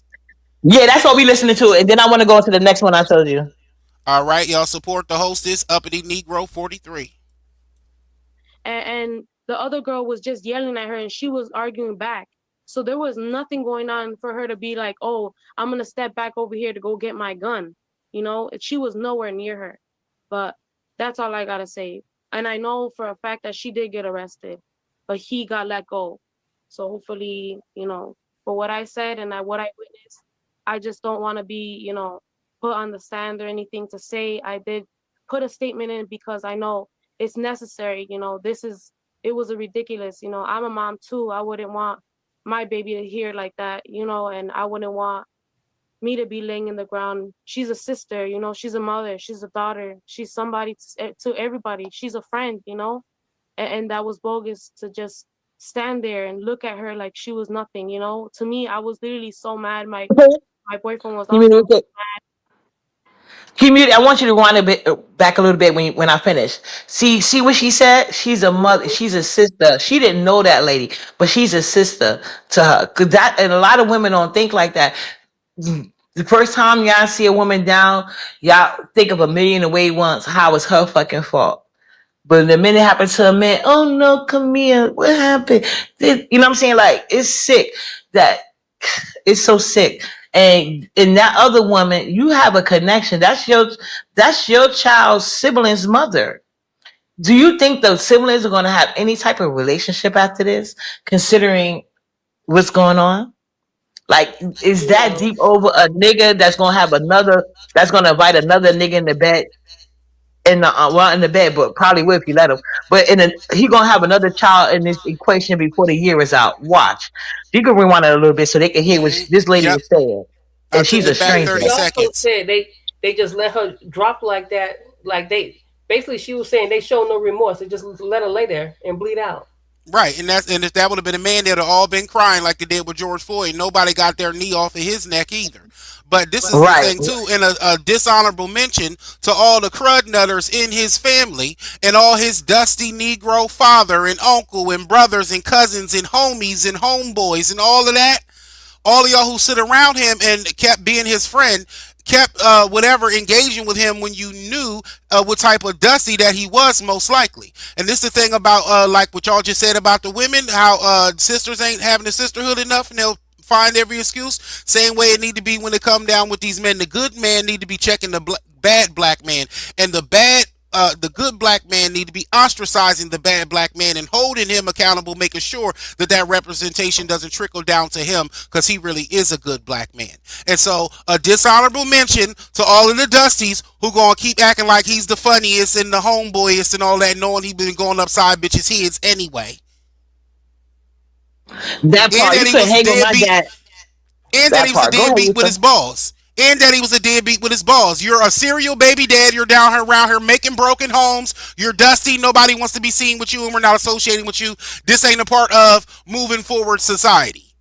Yeah, that's what we listening to. And then I want to go into the next one I told you. All right, y'all support the hostess, Uppity Negro 43. And the other girl was just yelling at her, and she was arguing back. So there was nothing going on for her to be like, oh, I'm going to step back over here to go get my gun. She was nowhere near her. But that's all I got to say. And I know for a fact that she did get arrested, but he got let go. So hopefully, for what I said and what I witnessed, I just don't want to be, put on the stand or anything to say. I did put a statement in because I know it's necessary. It was a ridiculous, I'm a mom too. I wouldn't want my baby to hear like that, and I wouldn't want me to be laying in the ground. She's a sister, she's a mother, she's a daughter, she's somebody to everybody. She's a friend, and that was bogus to just stand there and look at her like she was nothing, To me, I was literally so mad. My boyfriend was also mad. Community, I want you to wind a bit back a little bit when I finish. See what she said? She's a mother. She's a sister. She didn't know that lady, but she's a sister to her. And a lot of women don't think like that. The first time y'all see a woman down, y'all think of a million away once. How it's her fucking fault. But the minute it happened to a man, oh no, Camille, what happened? You know what I'm saying? Like, it's sick. It's so sick. And in that other woman, you have a connection. That's your child's sibling's mother. Do you think the siblings are going to have any type of relationship after this, considering what's going on? Like, is that deep over a nigga that's going to invite another nigga in the bed? In the bed, but probably will if you let him. But he gonna have another child in this equation before the year is out. Watch. You can rewind it a little bit so they can hear what this lady is saying. And she's a stranger. 30 She also seconds. said they just let her drop like that. Like basically she was saying they show no remorse. They just let her lay there and bleed out. Right, and if that would have been a man, they'd have all been crying like they did with George Floyd. Nobody got their knee off of his neck either. But this is the thing too, and a dishonorable mention to all the crud nutters in his family and all his dusty Negro father and uncle and brothers and cousins and homies and homeboys and all of that. All of y'all who sit around him and kept being his friend, kept whatever engaging with him when you knew what type of Dusty that he was most likely. And this is the thing about like what y'all just said about the women, how sisters ain't having a sisterhood enough and they'll find every excuse. Same way it need to be when it come down with these men. The good man need to be checking the bad black man, and the good black man need to be ostracizing the bad black man and holding him accountable, making sure that that representation doesn't trickle down to him, because he really is a good black man. And so a dishonorable mention to all of the Dusties who gonna keep acting like he's the funniest and the homeboyest and all that, knowing he been going upside bitches' heads anyway. That And part, that you he couldn't was hang with my deadbeat. dad. And that That he was a part. Go ahead, deadbeat with his Lisa. balls. And that he was a deadbeat with his balls. You're a serial baby dad. You're down here around here making broken homes. You're dusty. Nobody wants to be seen with you, and we're not associating with you. This ain't a part of moving forward society.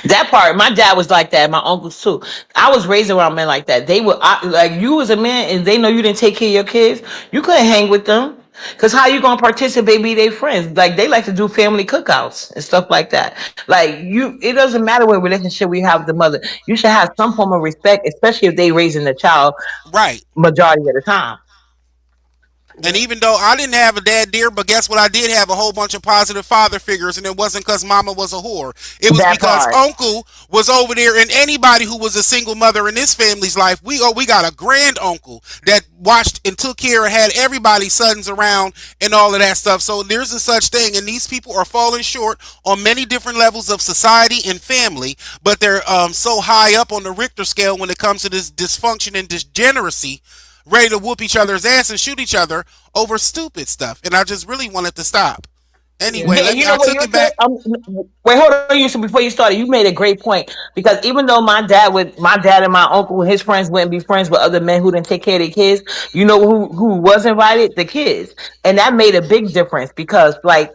That part, my dad was like that. My uncles too. I was raised around men like that. They were like, you as a man, and they know you didn't take care of your kids. You couldn't hang with them, cause how you gonna participate? Be their friends? Like they like to do family cookouts and stuff like that. Like you, it doesn't matter what relationship we have with the mother. You should have some form of respect, especially if they raising the child Right. majority of the time. And even though I didn't have a dad, dear, but guess what? I did have a whole bunch of positive father figures, and it wasn't because mama was a whore. It was That because part. uncle was over there, and anybody who was a single mother in this family's life, we got a grand uncle that watched and took care and had everybody's sons around and all of that stuff. So there's a such thing, and these people are falling short on many different levels of society and family, but they're so high up on the Richter scale when it comes to this dysfunction and degeneracy, ready to whoop each other's ass and shoot each other over stupid stuff. And I just really wanted to stop. Anyway, And you I know what took you it said? back. Wait, hold on. You before you started, you made a great point, because even though my dad and my uncle and his friends wouldn't be friends with other men who didn't take care of their kids. You know who was invited? The kids, and that made a big difference, because like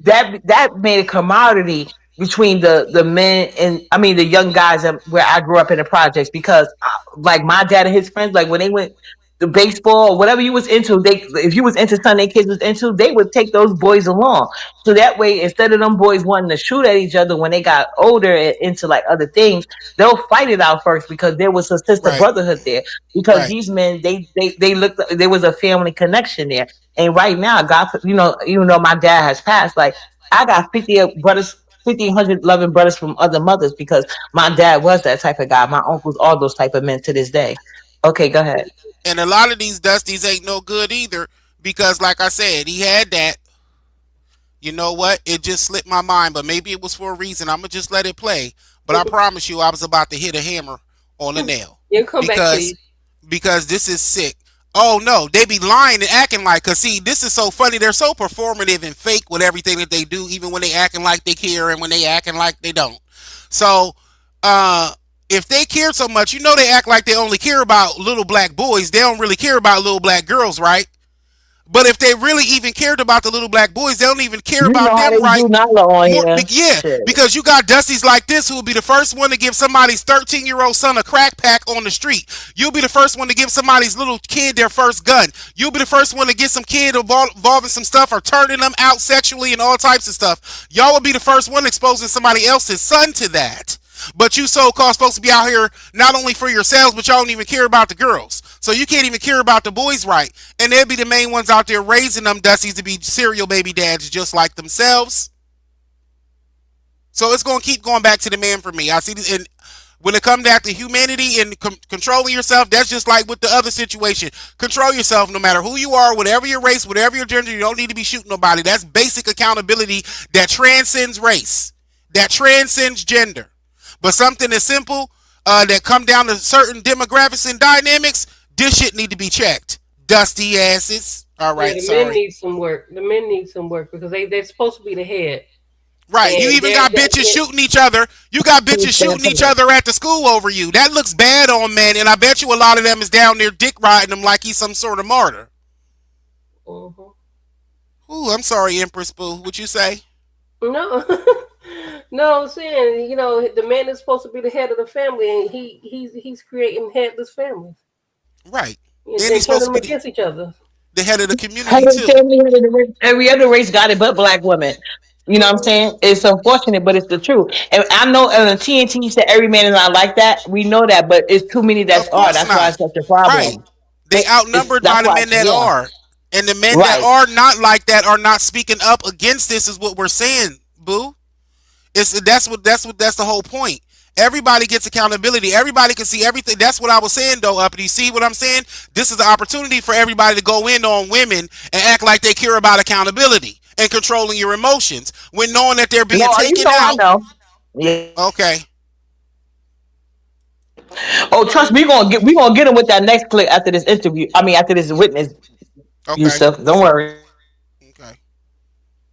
that made a commodity between the men, and I mean the young guys where I grew up in the projects, because like my dad and his friends, like when they went the baseball or whatever you was into, they if you was into something kids was into, they would take those boys along. So that way, instead of them boys wanting to shoot at each other when they got older and into like other things, they'll fight it out first, because there was a sister Right, brotherhood there. Because right. these men, they looked, there was a family connection there. And right now, God, even though my dad has passed, like I got 50 brothers. 1,500 loving brothers from other mothers, because my dad was that type of guy. My uncles, all those type of men to this day. Okay, go ahead. And a lot of these Dusties ain't no good either, because like I said, he had that. You know what? It just slipped my mind, but maybe it was for a reason. I'm gonna just let it play. But I promise you, I was about to hit a hammer on the nail, It'll come back to because you. this is sick. Oh no, they be lying and acting like. Cause see, this is so funny. They're so performative and fake with everything that they do, even when they acting like they care and when they acting like they don't. So, if they care so much, they act like they only care about little black boys. They don't really care about little black girls, right? But if they really even cared about the little black boys, they don't even care You about know how them, they right? do Nala on More, here. yeah, Shit. because you got Dusties like this who will be the first one to give somebody's 13-year-old son a crack pack on the street. You'll be the first one to give somebody's little kid their first gun. You'll be the first one to get some kid involved in some stuff or turning them out sexually and all types of stuff. Y'all will be the first one exposing somebody else's son to that. But you so-called supposed to be out here not only for yourselves, but y'all don't even care about the girls. So you can't even care about the boys right. And they'll be the main ones out there raising them Dusties to be serial baby dads just like themselves. So it's going to keep going back to the man for me. I see this, and when it comes down to humanity and controlling yourself, that's just like with the other situation. Control yourself no matter who you are, whatever your race, whatever your gender. You don't need to be shooting nobody. That's basic accountability that transcends race, that transcends gender. But something as simple that come down to certain demographics and dynamics, this shit need to be checked. Dusty asses. All Yeah, right, the men sorry. need some work. The men need some work because they're supposed to be the head. Right, you And even got bitches shooting each other. You got bitches shooting each other at the school over you. That looks bad on men, and I bet you a lot of them is down there dick riding them like he's some sort of martyr. Ooh, I'm sorry, Empress Boo. What you say? No, no, I'm saying the man is supposed to be the head of the family, and he's creating headless families Right, and and he's turn supposed to them be against each other. the head of the community Every too. family, every other race got it, but black women. You know what I'm saying? It's unfortunate, but it's the truth. And I know TNT said every man is not like that. We know that, but it's too many Of that's are. course That's why not. it's such a Right. problem. They It's outnumbered that's by the why. men that Yeah. are. And the men that Right. are not like that are not speaking up against this is what we're saying, boo. That's the whole point. Everybody gets accountability. Everybody can see everything. That's what I was saying though, Uppity. See what I'm saying? This is an opportunity for everybody to go in on women and act like they care about accountability and controlling your emotions when knowing that they're being No, you taken know I out. know. Yeah. Okay. Oh, trust me, we gonna get him with that next clip after this interview. I mean, after this witness, Okay. Yusuf. Don't worry. Okay.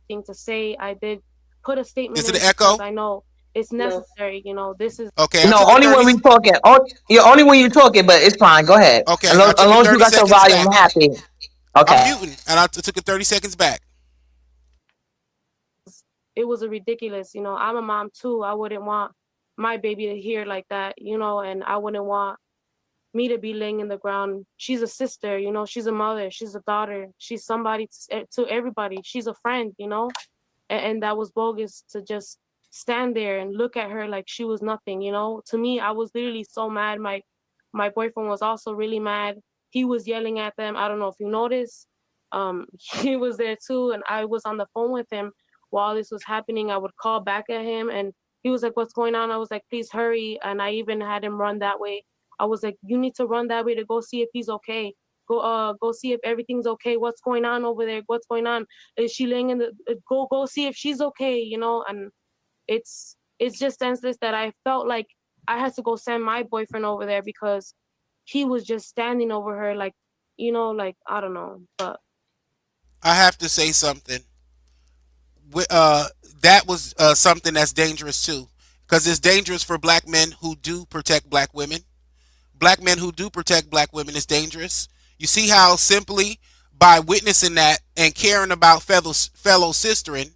Thing to say. I did put a statement Is it in an because echo? I know it's No. necessary. You know, this is Okay, I No, took a only when 30. we talking. Oh, you're only when you talking, but it's fine. Go ahead. Okay, I As took it long as you 30 got your seconds volume back. happy. I'm Okay. muting, and I took it 30 seconds back. it was a ridiculous. You know, I'm a mom too. I wouldn't want my baby to hear like that. You know, and I wouldn't want me to be laying in the ground. She's a sister. You know, she's a mother. She's a daughter. She's somebody to everybody. She's a friend. You know, and that was bogus to just stand there and look at her like she was nothing. You know, to me, I was literally so mad. My boyfriend was also really mad. He was yelling at them. I don't know if you noticed. He was there too, and I was on the phone with him while this was happening. I would call back at him, and he was like, "What's going on?" I was like, "Please hurry!" And I even had him run that way. I was like, "You need to run that way to go see if he's okay. Go see if everything's okay. What's going on over there? What's going on? Is she laying in the? Go see if she's okay. You know." And it's just senseless that I felt like I had to go send my boyfriend over there because he was just standing over her like, you know, like I don't know, but I have to say something. That was something that's dangerous too, because it's dangerous for black men who do protect black women. Black men who do protect black women is dangerous. You see how simply by witnessing that and caring about fellow sistering,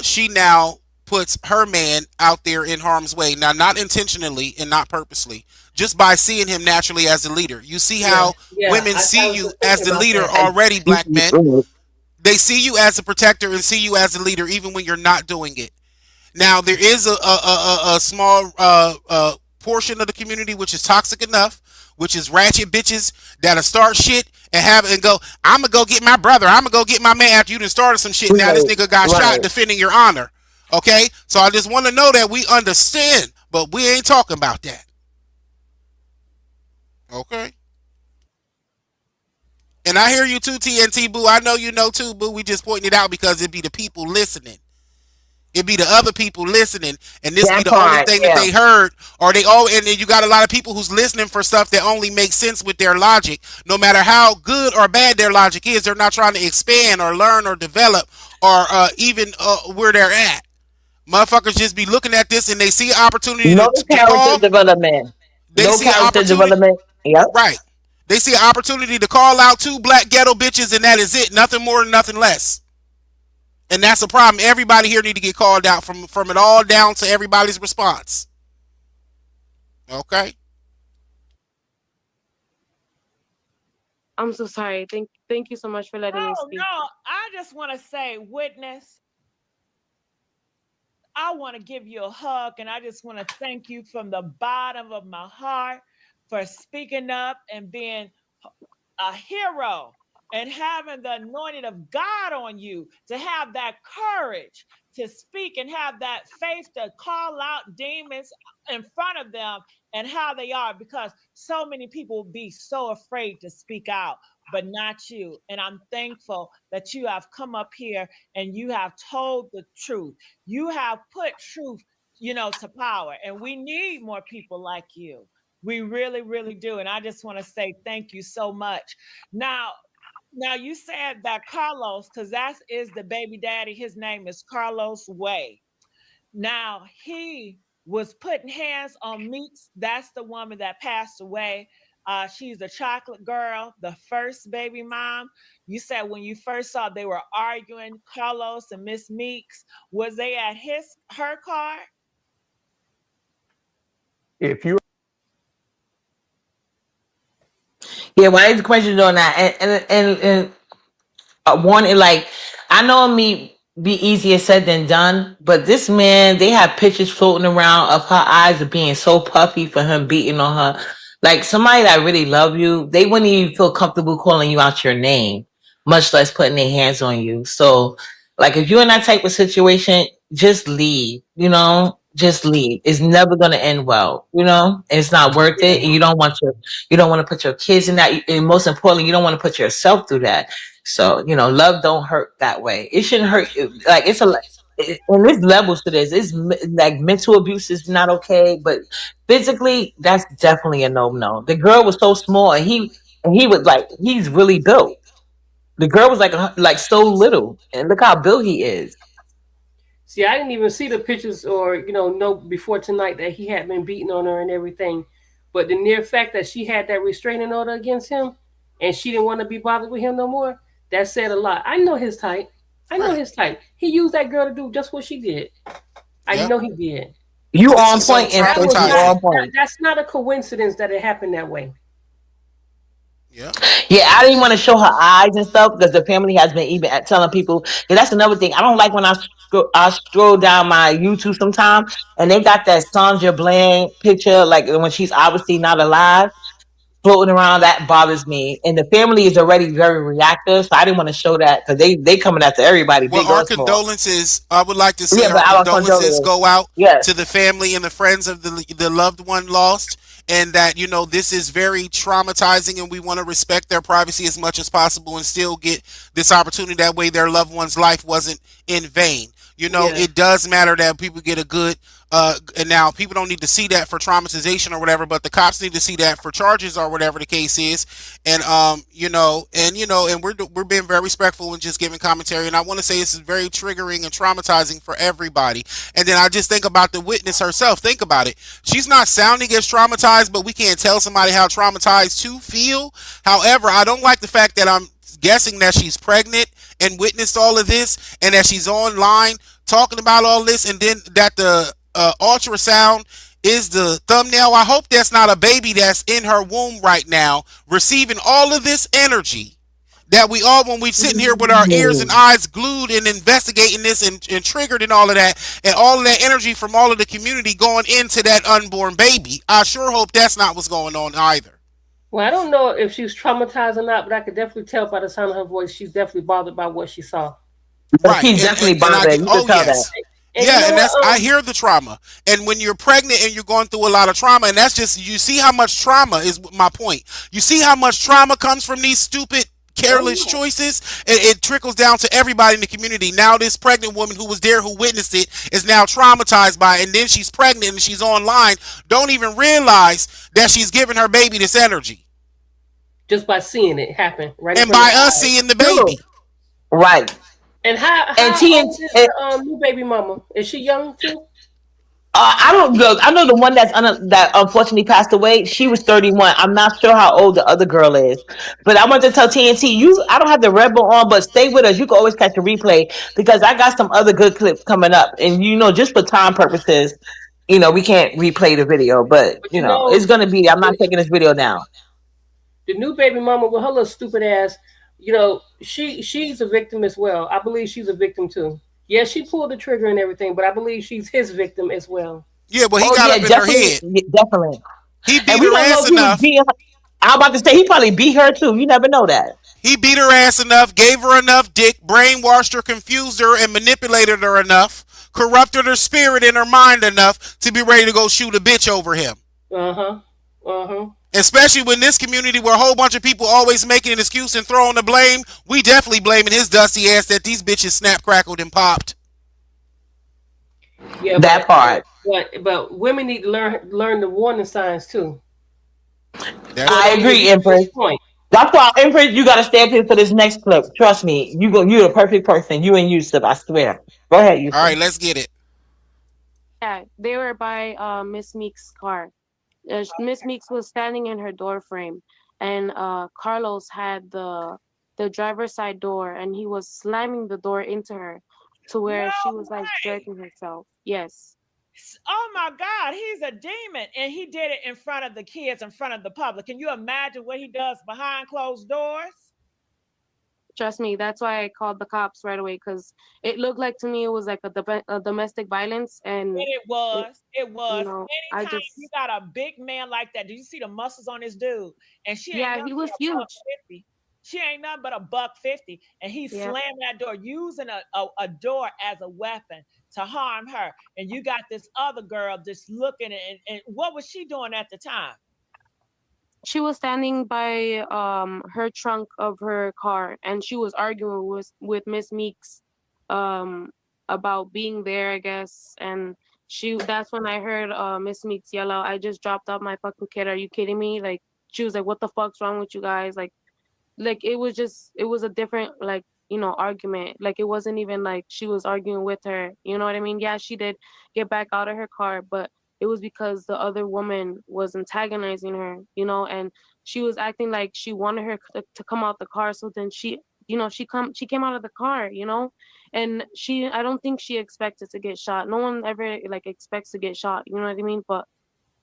she now puts her man out there in harm's way. Now, not intentionally and not purposely, just by seeing him naturally as a leader. You see Yeah. how Yeah. women I see was you just as thinking the about leader that. already, black men. They see you as a protector and see you as a leader even when you're not doing it. Now, there is a small portion of the community which is toxic enough, which is ratchet bitches that'll start shit and have and go, I'm gonna go get my brother, I'm gonna go get my man after you done started some shit. Now this Right. nigga got Right. shot defending your honor. Okay? So I just want to know that we understand, but we ain't talking about that. Okay? And I hear you too, TNT Boo. I know you know too, Boo. We just pointing it out because it be the people listening. It be the other people listening, and this be That the only part. thing that Yeah. they heard, or they all. And then you got a lot of people who's listening for stuff that only makes sense with their logic. No matter how good or bad their logic is, they're not trying to expand or learn or develop or even where they're at. Motherfuckers just be looking at this and they see an opportunity No to character call. development. They No see an character opportunity, development. Yep. right? They see an opportunity to call out two black ghetto bitches, and that is it. Nothing more, nothing less. And that's a problem. Everybody here need to get called out from it all down to everybody's response. Okay. I'm so sorry. Thank you so much for letting me Oh speak. no, I just want to say, witness, I want to give you a hug and I just want to thank you from the bottom of my heart for speaking up and being a hero and having the anointing of God on you to have that courage to speak and have that faith to call out demons in front of them and how they are, because so many people will be so afraid to speak out, but not you. And I'm thankful that you have come up here and you have told the truth. You have put truth, to power. And we need more people like you. We really, really do. And I just want to say thank you so much. Now you said that Carlos, because that is the baby daddy, his name is Carlos Way. Now he was putting hands on Meeks. That's the woman that passed away. She's a chocolate girl, the first baby mom. You said when you first saw they were arguing, Carlos and Miss Meeks, was they at her car? If you Yeah. When I asked questions on that, and one, like I know me. be easier said than done. But this man, they have pictures floating around of her eyes of being so puffy for him beating on her. Like somebody that really love you, they wouldn't even feel comfortable calling you out your name, much less putting their hands on you. So, like if you're in that type of situation, just leave. Just leave. It's never gonna end well. It's not worth Yeah. it, and you don't want to put your kids in that. And most importantly, you don't want to put yourself through that. So, love don't hurt that way. It shouldn't hurt. Like and there's levels to this. Like mental abuse is not okay, but physically, that's definitely a no. The girl was so small, and he was like, he's really built. The girl was like so little, and look how built he is. See, I didn't even see the pictures or, know before tonight that he had been beating on her and everything. But the near fact that she had that restraining order against him and she didn't want to be bothered with him no more, that said a lot. I know his type. I know Right. his type. He used that girl to do just what she did. I Yep. know he did. You This on is so point, and That was you traumatizing. not on point. that's not a coincidence that it happened that way. Yep. Yeah, I didn't want to show her eyes and stuff because the family has been even telling people. And that's another thing. I don't like when I scroll down my YouTube sometime and they got that Sandra Bland picture, like when she's obviously not alive, floating around. That bothers me. And the family is already very reactive, so I didn't want to show that because they coming after everybody, Well, big our or small. condolences. I would like to say Yeah, our but our condolences condolences. go out Yes. to the family and the friends of the loved one lost, and that this is very traumatizing, and we want to respect their privacy as much as possible, and still get this opportunity. That way, their loved one's life wasn't in vain. Yeah. It does matter that people get a good. And now people don't need to see that for traumatization or whatever, but the cops need to see that for charges or whatever the case is. And and we're being very respectful and just giving commentary. And I want to say this is very triggering and traumatizing for everybody. And then I just think about the witness herself. Think about it. She's not sounding as traumatized, but we can't tell somebody how traumatized to feel. However, I don't like the fact that I'm guessing that she's pregnant and witnessed all of this, and that she's online talking about all this, and then that the ultrasound is the thumbnail. I hope that's not a baby that's in her womb right now receiving all of this energy that we all, when we're sitting here with our ears and eyes glued and investigating this and triggered and all of that, and all of that energy from all of the community going into that unborn baby. I sure hope that's not what's going on either. Well, I don't know if she was traumatized or not, but I could definitely tell by the sound of her voice she's definitely bothered by what she saw. Right. She's definitely And I bothered. get, You can oh tell that. yes. And you Yeah, know and that's, what? I hear the trauma. And when you're pregnant and you're going through a lot of trauma, and that's just, you see how much trauma is my point. You see how much trauma comes from these stupid, careless choices. It trickles down to everybody in the community. Now this pregnant woman who was there, who witnessed it, is now traumatized by it. And then she's pregnant and she's online, don't even realize that she's giving her baby this energy. Just by seeing it happen right in And front of by your us eyes. seeing the True. baby. Right. And how And old is TNT. the new baby mama? Is she young too? I don't know. I know the one that unfortunately passed away. She was 31. I'm not sure how old the other girl is, but I want to tell TNT, I don't have the Red Bull on, but stay with us. You can always catch a replay because I got some other good clips coming up, and just for time purposes, we can't replay the video, but But it's gonna be. I'm not taking this video down. the new baby mama with her little stupid ass, she's a victim as well. I believe she's a victim too. Yeah, she pulled the trigger and everything, but I believe she's his victim as well. Yeah, but he Oh got yeah, up in her definitely, head. definitely. He And beat we her don't know ass if he was enough. beating. I'm about to say he probably beat her too. You never know that. He beat her ass enough, gave her enough dick, brainwashed her, confused her, and manipulated her enough, corrupted her spirit and her mind enough to be ready to go shoot a bitch over him. Uh-huh. Uh-huh. Especially when this community, where a whole bunch of people always making an excuse and throwing the blame, we definitely blaming his dusty ass that these bitches snap, crackled, and popped. Yeah, That part. but women need to learn the warning signs too. That's I true. agree, Empress. Point. That's why, Empress, you got to stay up here for this next clip. Trust me, you're the perfect person. You and Yusuf, I swear. Go ahead, All Yusuf. right, let's get it. Yeah, they were by Miss Meek's car. Miss Meeks was standing in her door frame, and Carlos had the driver's side door, and he was slamming the door into her to where she No was like way. jerking herself. Yes. Oh my God, he's a demon. And he did it in front of the kids, in front of the public. Can you imagine what he does behind closed doors? Trust me, that's why I called the cops right away, because it looked like to me it was like a domestic violence, and And it it, was. It was. I Anytime you just, got a big man like that, do you see the muscles on this dude? And she ain't yeah, nothing he but was a buck huge. 50. She ain't nothing but a buck 50. And he Yeah, slammed that door using a door as a weapon to harm her. And you got this other girl just looking and what was she doing at the time? she was standing by her trunk of her car, and she was arguing with Miss Meeks um about being there, I guess. And that's when I heard Miss Meeks yell out, "I just dropped off my fucking kid, are you kidding me?" Like, she was like, "What the fuck's wrong with you guys?" Like it was a different, like, argument. Like, it wasn't even like she was arguing with her, you know what I mean? Yeah, she did get back out of her car, but it was because the other woman was antagonizing her, and she was acting like she wanted her to come out the car. So then she came out of the car, and I don't think she expected to get shot. No one ever like expects to get shot, you know what I mean? But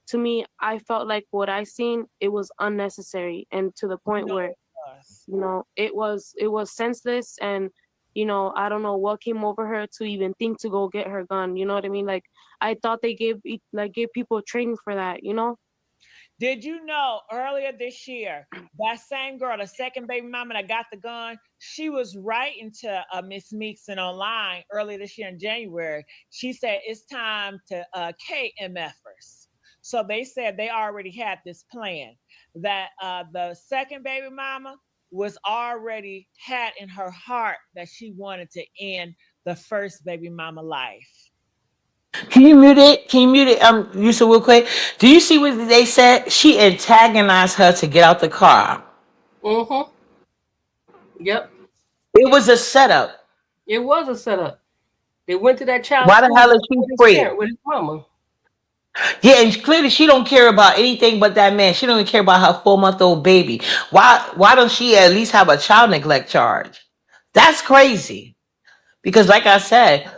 to me, I felt like what I seen, it was unnecessary, and to the point No, where it was. it was senseless. And I don't know what came over her to even think to go get her gun, you know what I mean? Like, I thought they gave people training for that. Did you know earlier this year, that same girl, the second baby mama that got the gun, she was writing to Miss Meekson online earlier this year in January. She said it's time to KMFers. So they said they already had this plan that the second baby mama was already had in her heart that she wanted to end the first baby mama life. Can you mute it? Can you mute it? Yusuf, real quick. Do you see what they said? She antagonized her to get out the car. Mm-hmm. Yep. It was a setup. It was a setup. They went to that child's Why the school hell is she with his free? parent, with his mama. Yeah, and clearly she don't care about anything but that man. She don't even care about her 4-month-old baby. Why don't she at least have a child neglect charge? That's crazy. Because like I said,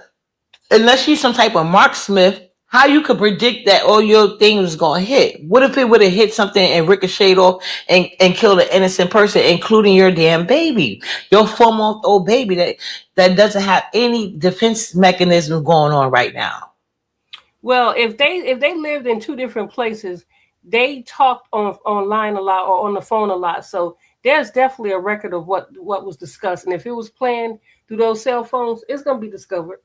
unless she's some type of Mark Smith, how you could predict that all your things was gonna hit? What if it would have hit something and ricocheted off and killed an innocent person, including your damn baby, your 4-month-old baby that doesn't have any defense mechanism going on right now? Well, if they lived in two different places, they talked online a lot or on the phone a lot. So there's definitely a record of what was discussed. And if it was planned through those cell phones, it's gonna be discovered.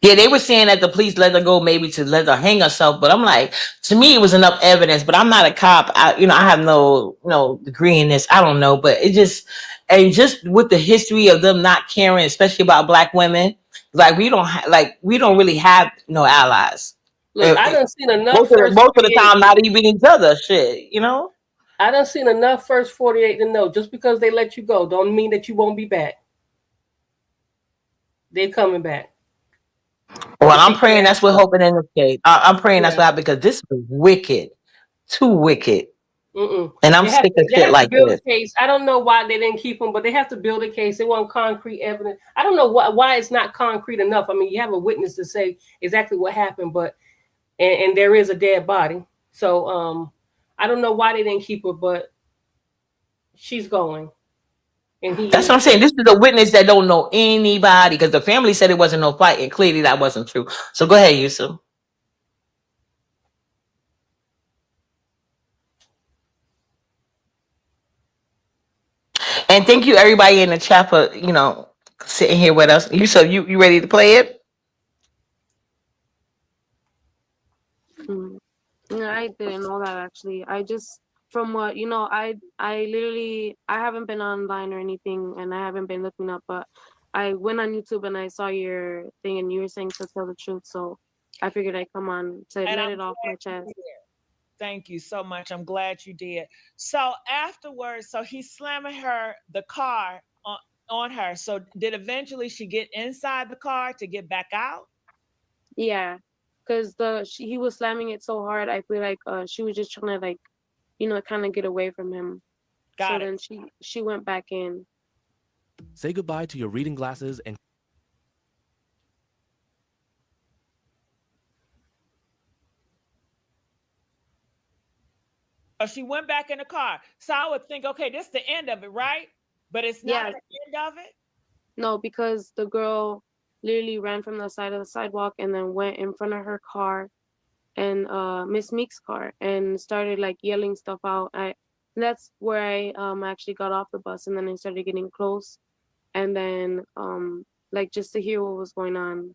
Yeah, they were saying that the police let her go maybe to let her hang herself, but I'm like, to me, it was enough evidence. But I'm not a cop. I have no degree in this. I don't know, but and just with the history of them not caring, especially about black women, like we don't really have no allies. Look, I done seen enough first Most of the 48. time, not even each other. Shit. I done seen enough first 48 to know just because they let you go don't mean that you won't be back. They're coming back. Well, To I'm pick praying your that's ass what up. hoping in this case. I'm praying that's Yeah. what happened because this was wicked, too wicked, Mm-mm. and I'm They have sick to, of they shit have to like build this. a case. I don't know why they didn't keep them, but they have to build a case. They want concrete evidence. I don't know why it's not concrete enough. I mean, you have a witness to say exactly what happened, but and there is a dead body. So I don't know why they didn't keep her, but she's going, and he That's what is I'm saying. too. This is a witness that don't know anybody because the family said it wasn't no fight, and clearly that wasn't true. So go ahead, Yusuf. And thank you everybody in the chat for sitting here with us. Yusuf, you ready to play it? Mm. Yeah, I didn't know that actually. I just, from what I literally, I haven't been online or anything, and I haven't been looking up, but I went on YouTube and I saw your thing, and you were saying to tell the truth, so I figured I'd come on to And let I'm it off my glad you chest. did. Thank you so much. I'm glad you did. So afterwards, so he's slamming the car on her. So did eventually she get inside the car to get back out? Yeah, because he was slamming it so hard. I feel like she was just trying to, like, kind of get away from him. So Got it. then she went back in. Say goodbye to your reading glasses and So she went back in the car. So I would think, okay, this is the end of it, right? But it's not Yeah, the end of it. no, because the girl literally ran from the side of the sidewalk and then went in front of her car and Miss Meek's car and started like yelling stuff out. That's where I actually got off the bus and then I started getting close and then like just to hear what was going on.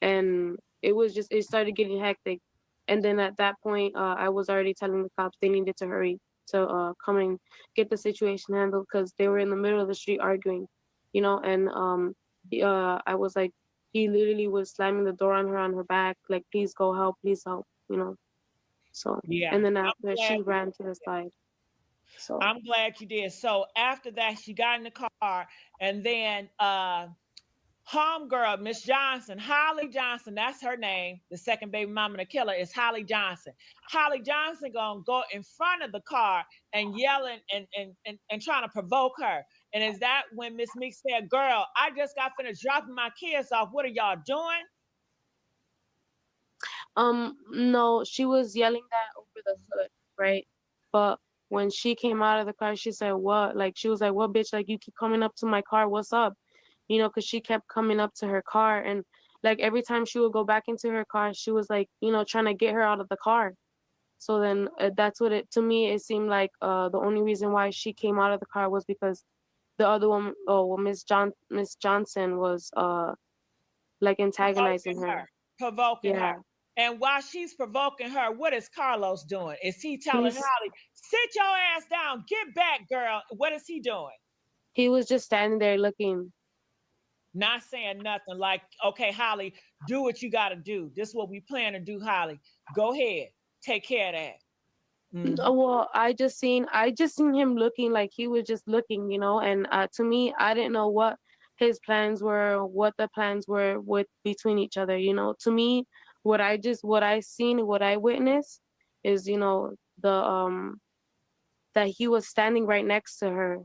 And it started getting hectic. And then at that point, I was already telling the cops they needed to hurry to come and get the situation handled because they were in the middle of the street arguing, you know. And I was like, he literally was slamming the door on her back, like, please go help, please help, you know. So, Yeah. and then I'm after glad, she ran to the side. So I'm glad you did. So after that, she got in the car, and then homegirl, Miss Johnson, Holly Johnson, that's her name. The second baby mama, the killer, is Holly Johnson. Holly Johnson gonna go in front of the car and yelling and trying to provoke her. And is that when Miss Meek said, "Girl, I just got finished dropping my kids off. What are y'all doing?" no, she was yelling that over the hood, right? But when she came out of the car, she said, "What?" Like she was like, "What, bitch? Like you keep coming up to my car. What's up?" You know, because she kept coming up to her car, and like every time she would go back into her car, she was like, you know, trying to get her out of the car. So then that's what it to me. It seemed like the only reason why she came out of the car was because the other one, oh well, Miss Johnson was like antagonizing Provoking her. her. Provoking her. Yeah, And while she's provoking her, what is Carlos doing? Is he telling he's Holly, "Sit your ass down, get back, girl"? What is he doing? he was just standing there looking. Not saying nothing, like, "Okay, Holly, do what you got to do. This is what we plan to do, Holly. Go ahead, take care of that." Well, I just seen him looking like he was just looking, you know, and to me, I didn't know what his plans were, what the plans were with between each other, you know. To me, what I seen, what I witnessed is, you know, the that he was standing right next to her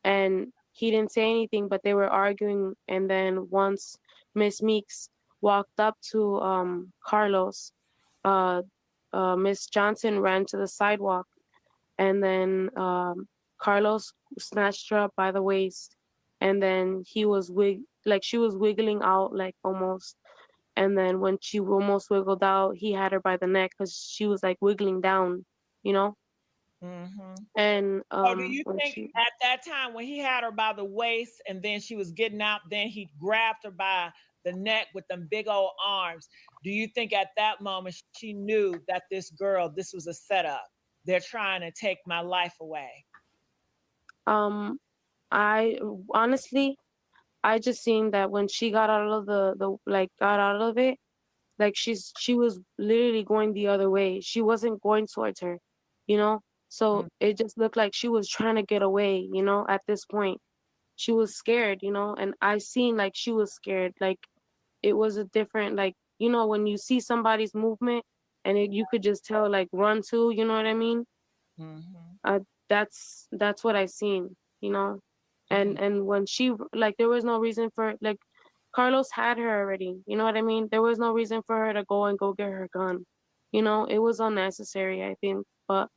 and he didn't say anything, but they were arguing. And then once Miss Meeks walked up to Carlos, uh, Miss Johnson ran to the sidewalk, and then Carlos snatched her up by the waist, and then she was wiggling out like almost. And then when she almost wiggled out, he had her by the neck because she was like wiggling down, you know. Mm-hmm. And So do you when think she at that time when he had her by the waist and then she was getting out, then he grabbed her by the neck with them big old arms? Do you think at that moment she knew that this was a setup? They're trying to take my life away. um I honestly I just seen that when she got out of the like got out of it, like she was literally going the other way. She wasn't going towards her, you know? So Mm. it just looked like she was trying to get away, you know, at this point. She was scared, you know, and I seen like she was scared. Like it was a different like, you know, when you see somebody's movement and you could just tell like run to, you know what I mean? Mm-hmm. Uh that's what I seen, you know. And when she like there was no reason for like Carlos had her already, you know what I mean? There was no reason for her to go get her gun. You know, it was unnecessary, I think. But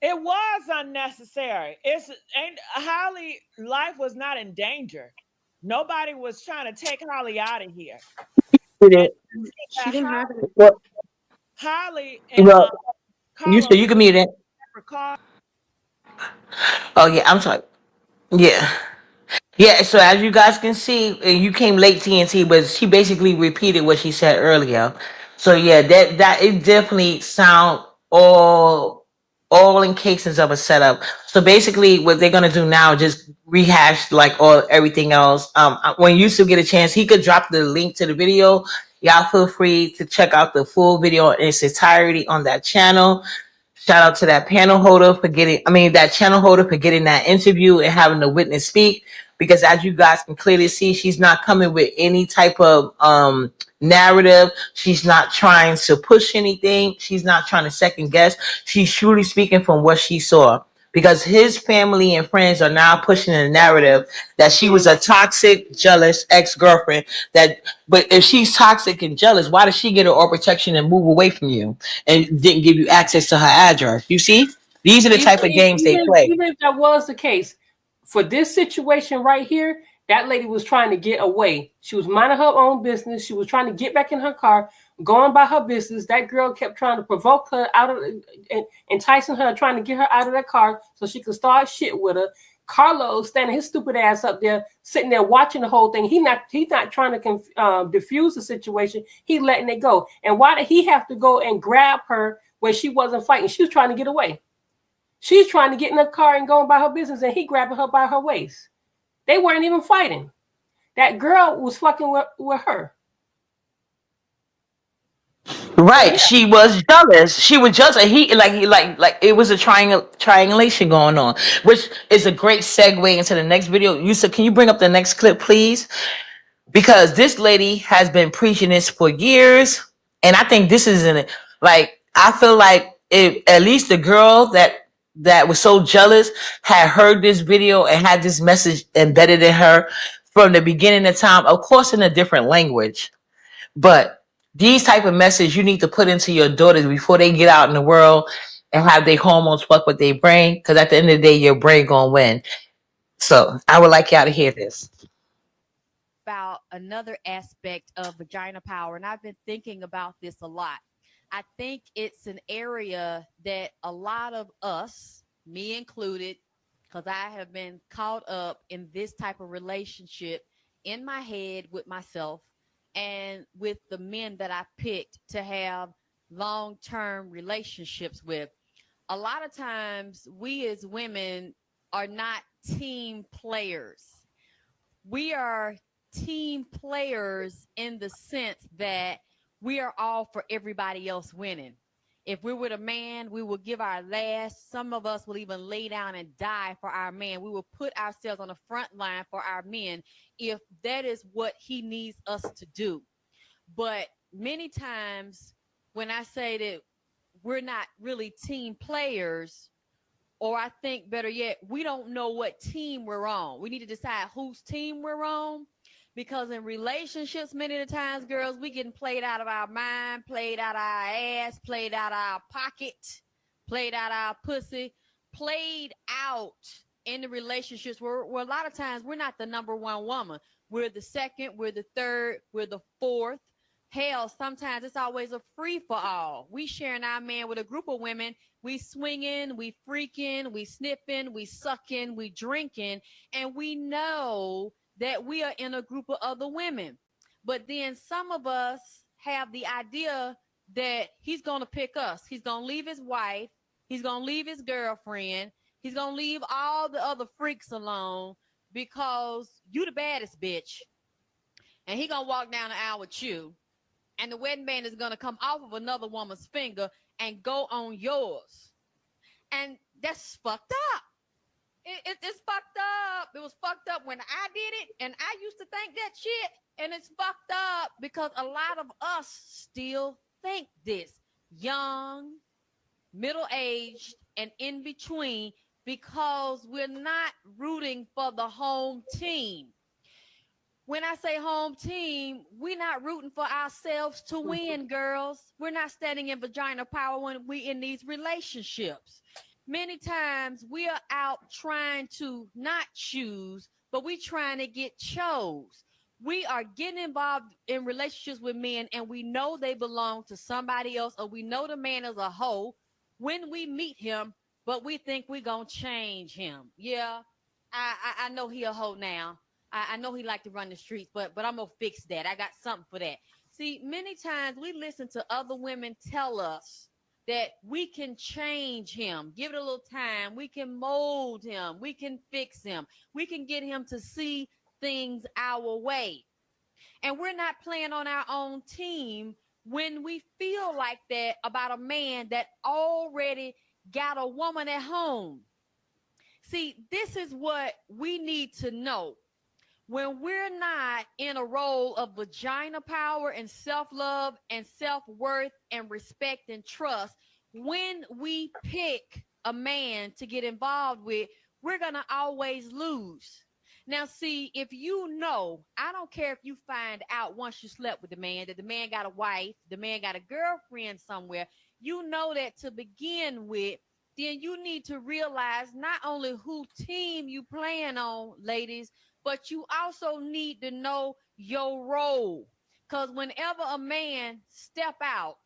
It was unnecessary. It's ain't Holly life was not in danger. Nobody was trying to take Holly out of here. And she didn't have it. Well, Holly and well, you Carlos said you can mute it. were called. Oh yeah, I'm sorry. Yeah. Yeah, so as you guys can see, you came late, TNT, but she basically repeated what she said earlier. So yeah, that it definitely sound all in cases of a setup. So basically, what they're gonna do now, just rehash like all everything else. When you still get a chance, he could drop the link to the video. Y'all feel free to check out the full video in its entirety on that channel. Shout out to that panel holder for that channel holder for getting that interview and having the witness speak. Because as you guys can clearly see, she's not coming with any type of narrative. She's not trying to push anything. She's not trying to second guess. She's truly speaking from what she saw. Because his family and friends are now pushing a narrative that she was a toxic, jealous ex-girlfriend. But if she's toxic and jealous, why did she get her all protection and move away from you and didn't give you access to her address? You see? These are the type of games they play. Even if that was the case, for this situation right here, that lady was trying to get away. She was minding her own business. She was trying to get back in her car, going by her business. That girl kept trying to provoke her out of, enticing her, trying to get her out of that car so she could start shit with her. Carlos standing his stupid ass up there, sitting there watching the whole thing. He's not trying to diffuse the situation. He letting it go. And why did he have to go and grab her when she wasn't fighting? She was trying to get away. She's trying to get in the car and going by her business, and he grabbing her by her waist. They weren't even fighting. That girl was fucking with her. Right. She was jealous. She was jealous. And he like it was a triangulation going on, which is a great segue into the next video. Yusuf, can you bring up the next clip, please? Because this lady has been preaching this for years, and I think this is I feel like at least the girl that was so jealous had heard this video and had this message embedded in her from the beginning of time, of course in a different language. But these type of message you need to put into your daughters before they get out in the world and have their hormones fuck with their brain, because at the end of the day, your brain gonna win. So I would like y'all to hear this. About another aspect of vagina power, and I've been thinking about this a lot. I think it's an area that a lot of us, me included, because I have been caught up in this type of relationship in my head with myself and with the men that I picked to have long-term relationships with. A lot of times we as women are not team players. We are team players in the sense that we are all for everybody else winning. If we're with a man, we will give our last. Some of us will even lay down and die for our man. We will put ourselves on the front line for our men if that is what he needs us to do. But many times when I say that we're not really team players, or I think better yet, we don't know what team we're on. We need to decide whose team we're on. Because in relationships, many of the times, girls, we getting played out of our mind, played out of our ass, played out of our pocket, played out of our pussy, played out in the relationships where a lot of times we're not the number one woman. We're the second, we're the third, we're the fourth. Hell, sometimes it's always a free for all. We sharing our man with a group of women. We swinging, we freaking, we sniffing, we sucking, we drinking, and we know that we are in a group of other women. But then some of us have the idea that he's going to pick us. He's going to leave his wife. He's going to leave his girlfriend. He's going to leave all the other freaks alone because you the baddest bitch. And he going to walk down the aisle with you. And the wedding band is going to come off of another woman's finger and go on yours. And that's fucked up. It's fucked up. It was fucked up when I did it, and I used to think that shit, and it's fucked up because a lot of us still think this. Young, middle-aged, and in between, because we're not rooting for the home team. When I say home team, we're not rooting for ourselves to win, girls. We're not standing in vagina power when we in these relationships. Many times we are out trying to not choose, but we trying to get chose. We are getting involved in relationships with men and we know they belong to somebody else, or we know the man is a hoe when we meet him, but we think we're going to change him. Yeah, I know he a hoe now. I know he like to run the streets, but I'm going to fix that. I got something for that. See, many times we listen to other women tell us that we can change him, give it a little time. We can mold him. We can fix him. We can get him to see things our way. And we're not playing on our own team when we feel like that about a man that already got a woman at home. See, this is what we need to know. When we're not in a role of vagina power and self-love and self-worth and respect and trust, when we pick a man to get involved with, we're going to always lose. Now, see, if you know, I don't care if you find out once you slept with the man that the man got a wife, the man got a girlfriend somewhere, you know that to begin with, then you need to realize not only who team you playing on, ladies, but you also need to know your role. Because whenever a man step out,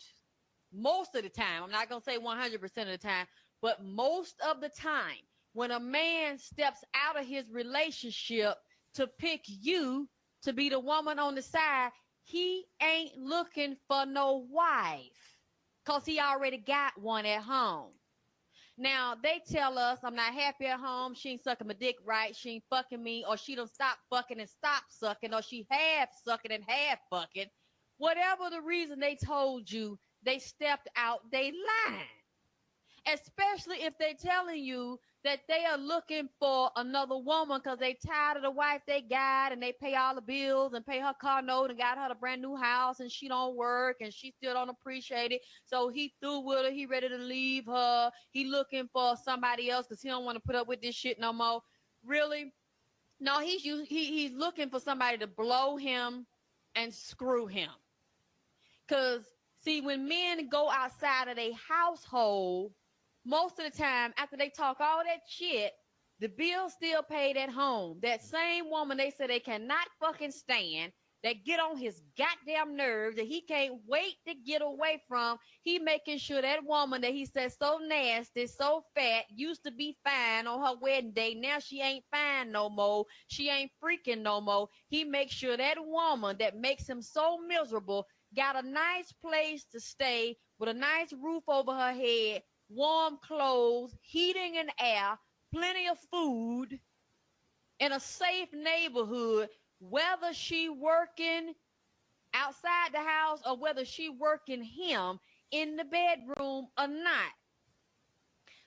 most of the time, I'm not going to say 100% of the time, but most of the time, when a man steps out of his relationship to pick you to be the woman on the side, he ain't looking for no wife because he already got one at home. Now, they tell us I'm not happy at home. She ain't sucking my dick right. She ain't fucking me, or she don't stop fucking and stop sucking, or she half sucking and half fucking. Whatever the reason they told you, they stepped out, they lying. Especially if they're telling you that they are looking for another woman because they tired of the wife they got, and they pay all the bills and pay her car note and got her a brand new house, and she don't work and she still don't appreciate it. So he through with her. He ready to leave her. He looking for somebody else because he don't want to put up with this shit no more. Really? No, he's looking for somebody to blow him and screw him. Because, see, when men go outside of their household, most of the time, after they talk all that shit, the bill's still paid at home. That same woman they say they cannot fucking stand, that get on his goddamn nerves, that he can't wait to get away from, he making sure that woman that he says so nasty, so fat, used to be fine on her wedding day, now she ain't fine no more, she ain't freaking no more. He makes sure that woman that makes him so miserable got a nice place to stay with a nice roof over her head, warm clothes, heating and air, plenty of food, in a safe neighborhood, whether she working outside the house or whether she working him in the bedroom or not.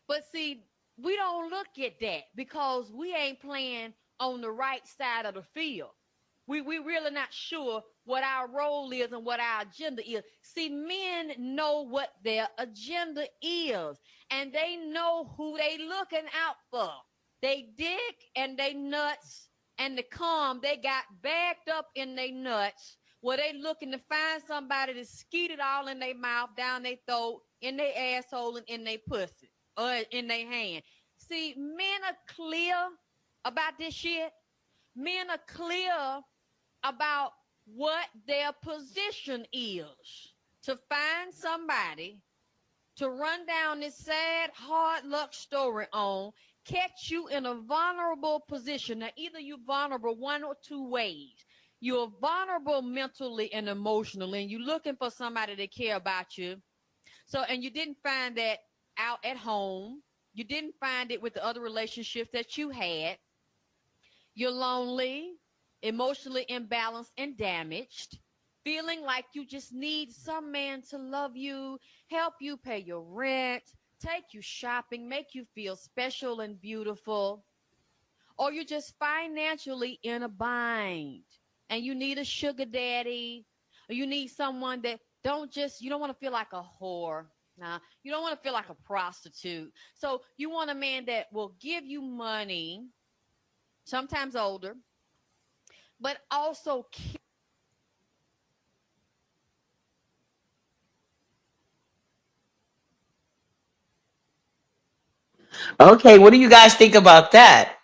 But see, we don't look at that because we ain't playing on the right side of the field. We really not sure what our role is and what our agenda is. See, men know what their agenda is, and they know who they looking out for. They dick and they nuts and the cum they got backed up in their nuts, where they looking to find somebody to skeet it all in their mouth, down their throat, in their asshole, and in their pussy, or in their hand. See, men are clear about this shit. Men are clear about what their position is, to find somebody to run down this sad, hard luck story on, catch you in a vulnerable position. Now, either you're vulnerable one or two ways. You're vulnerable mentally and emotionally, and you're looking for somebody to care about you. So, and you didn't find that out at home. You didn't find it with the other relationships that you had. You're lonely, emotionally imbalanced and damaged, feeling like you just need some man to love you, help you pay your rent, take you shopping, make you feel special and beautiful. Or you're just financially in a bind and you need a sugar daddy, or you need someone that you don't want to feel like a whore. Nah, you don't want to feel like a prostitute. So you want a man that will give you money, sometimes older, but also Okay, what do you guys think about that?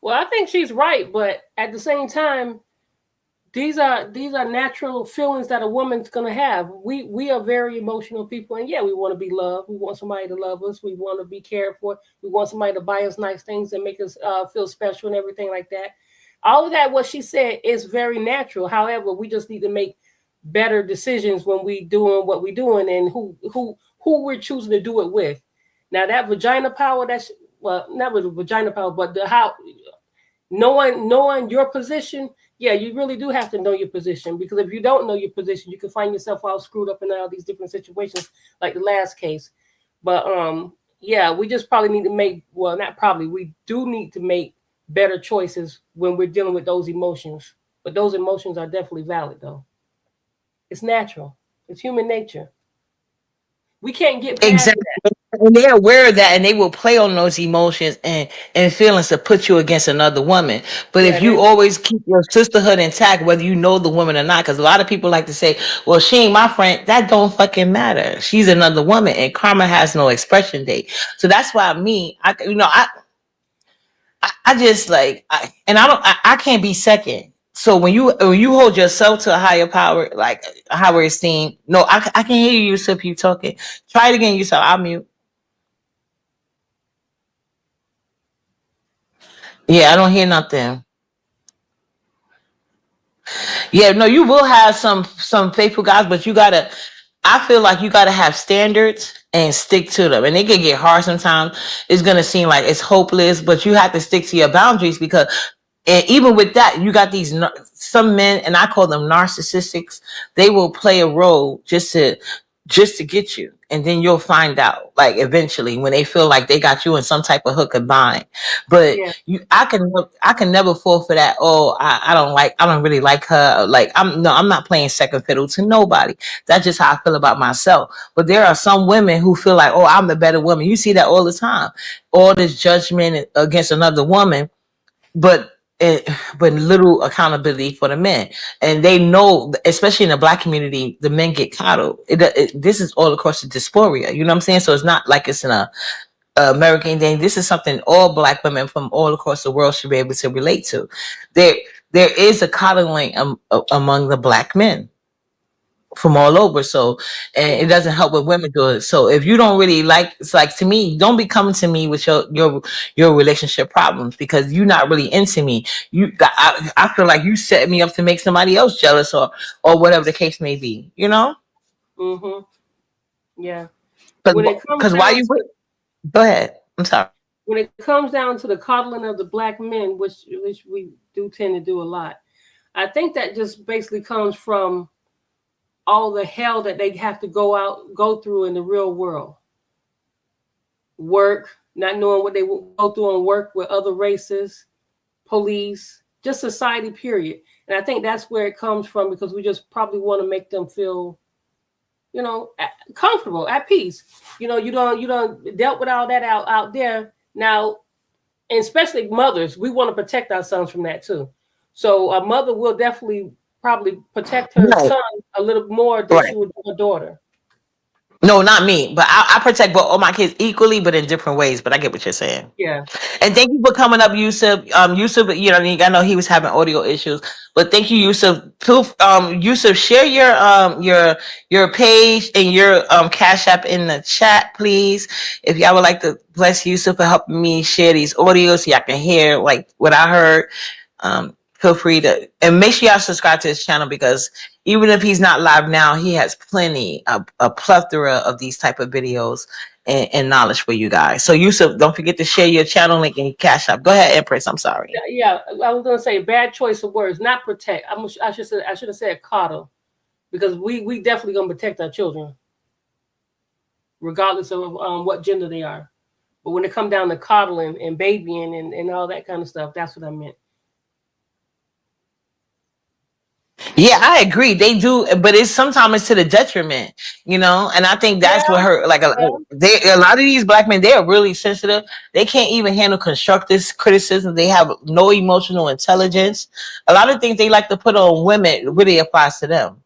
Well, I think she's right, but at the same time, these are natural feelings that a woman's gonna have. We are very emotional people, and yeah, we want to be loved. We want somebody to love us. We want to be cared for. We want somebody to buy us nice things and make us feel special and everything like that. All of that, what she said, is very natural. However, we just need to make better decisions when we doing what we're doing and who we're choosing to do it with. Now that vagina power, that's well, not with the vagina power, but the how knowing your position. Yeah, you really do have to know your position, because if you don't know your position, you can find yourself all screwed up in all these different situations, like the last case. But yeah, we just probably need to make, well, not probably, we do need to make better choices when we're dealing with those emotions. But those emotions are definitely valid, though. It's natural. It's human nature. We can't get past Exactly. that. and they're aware of that, and they will play on those emotions and feelings to put you against another woman. But Yeah, if you always keep your sisterhood intact, whether you know the woman or not, because a lot of people like to say, "Well, she ain't my friend." That don't fucking matter. She's another woman, and karma has no expression date. So that's why I just like, I can't be second. So when you hold yourself to a higher power, like a higher esteem, no, I can hear you, Yusuf, you talking. Try it again, Yusuf. I'll mute. Yeah, I don't hear nothing. Yeah, no, you will have some faithful guys, but you gotta. I feel like you gotta have standards and stick to them, and it can get hard sometimes. It's gonna seem like it's hopeless, but you have to stick to your boundaries because, and even with that, you got some men, and I call them narcissistics. They will play a role just to get you, and then you'll find out like eventually when they feel like they got you in some type of hook and bind. But yeah. I can never fall for that. Oh, I don't really like her. Like I'm not playing second fiddle to nobody. That's just how I feel about myself. But there are some women who feel like, oh, I'm the better woman. You see that all the time. All this judgment against another woman, but but little accountability for the men, and they know, especially in the black community, the men get coddled. This is all across the dysphoria. You know what I'm saying? So it's not like it's a American thing. This is something all black women from all across the world should be able to relate to. There, there is a coddling among the black men from all over. So, and it doesn't help when women do it. So if you don't really like, it's like, to me, don't be coming to me with your relationship problems because you're not really into me. I feel like you set me up to make somebody else jealous or whatever the case may be. You know, Mm-hmm. Yeah. When it comes because why down you to go ahead. I'm sorry. when it comes down to the coddling of the black men, which we do tend to do a lot, I think that just basically comes from all the hell that they have to go through in the real world. Work, not knowing what they will go through on work with other races, police, just society, period. And I think that's where it comes from because we just probably want to make them feel, comfortable, at peace. You don't dealt with all that out there now, and especially mothers. We want to protect our sons from that too. So a mother will definitely probably protect her Right. son a little more than she Right. would do her daughter. No, not me, but I protect both all my kids equally, but in different ways. But I get what you're saying. Yeah. And thank you for coming up, Yusuf. Yusuf, I know he was having audio issues, but thank you, Yusuf. Yusuf, share your page and your Cash App in the chat, please. If y'all would like to bless Yusuf for helping me share these audios so y'all can hear like what I heard. Feel free to, and make sure y'all subscribe to his channel because even if he's not live now, he has plenty, a plethora of these type of videos and knowledge for you guys. So Yusuf, don't forget to share your channel link and your Cash App. Go ahead, Empress. I'm sorry. Yeah, I was gonna say bad choice of words, not protect. I should have said coddle, because we definitely gonna protect our children, regardless of what gender they are. But when it come down to coddling and babying and all that kind of stuff, that's what I meant. Yeah, I agree. They do, but sometimes it's to the detriment, and I think that's what hurt. Like a lot of these black men, they are really sensitive. They can't even handle constructive criticism. They have no emotional intelligence. A lot of things they like to put on women really applies to them.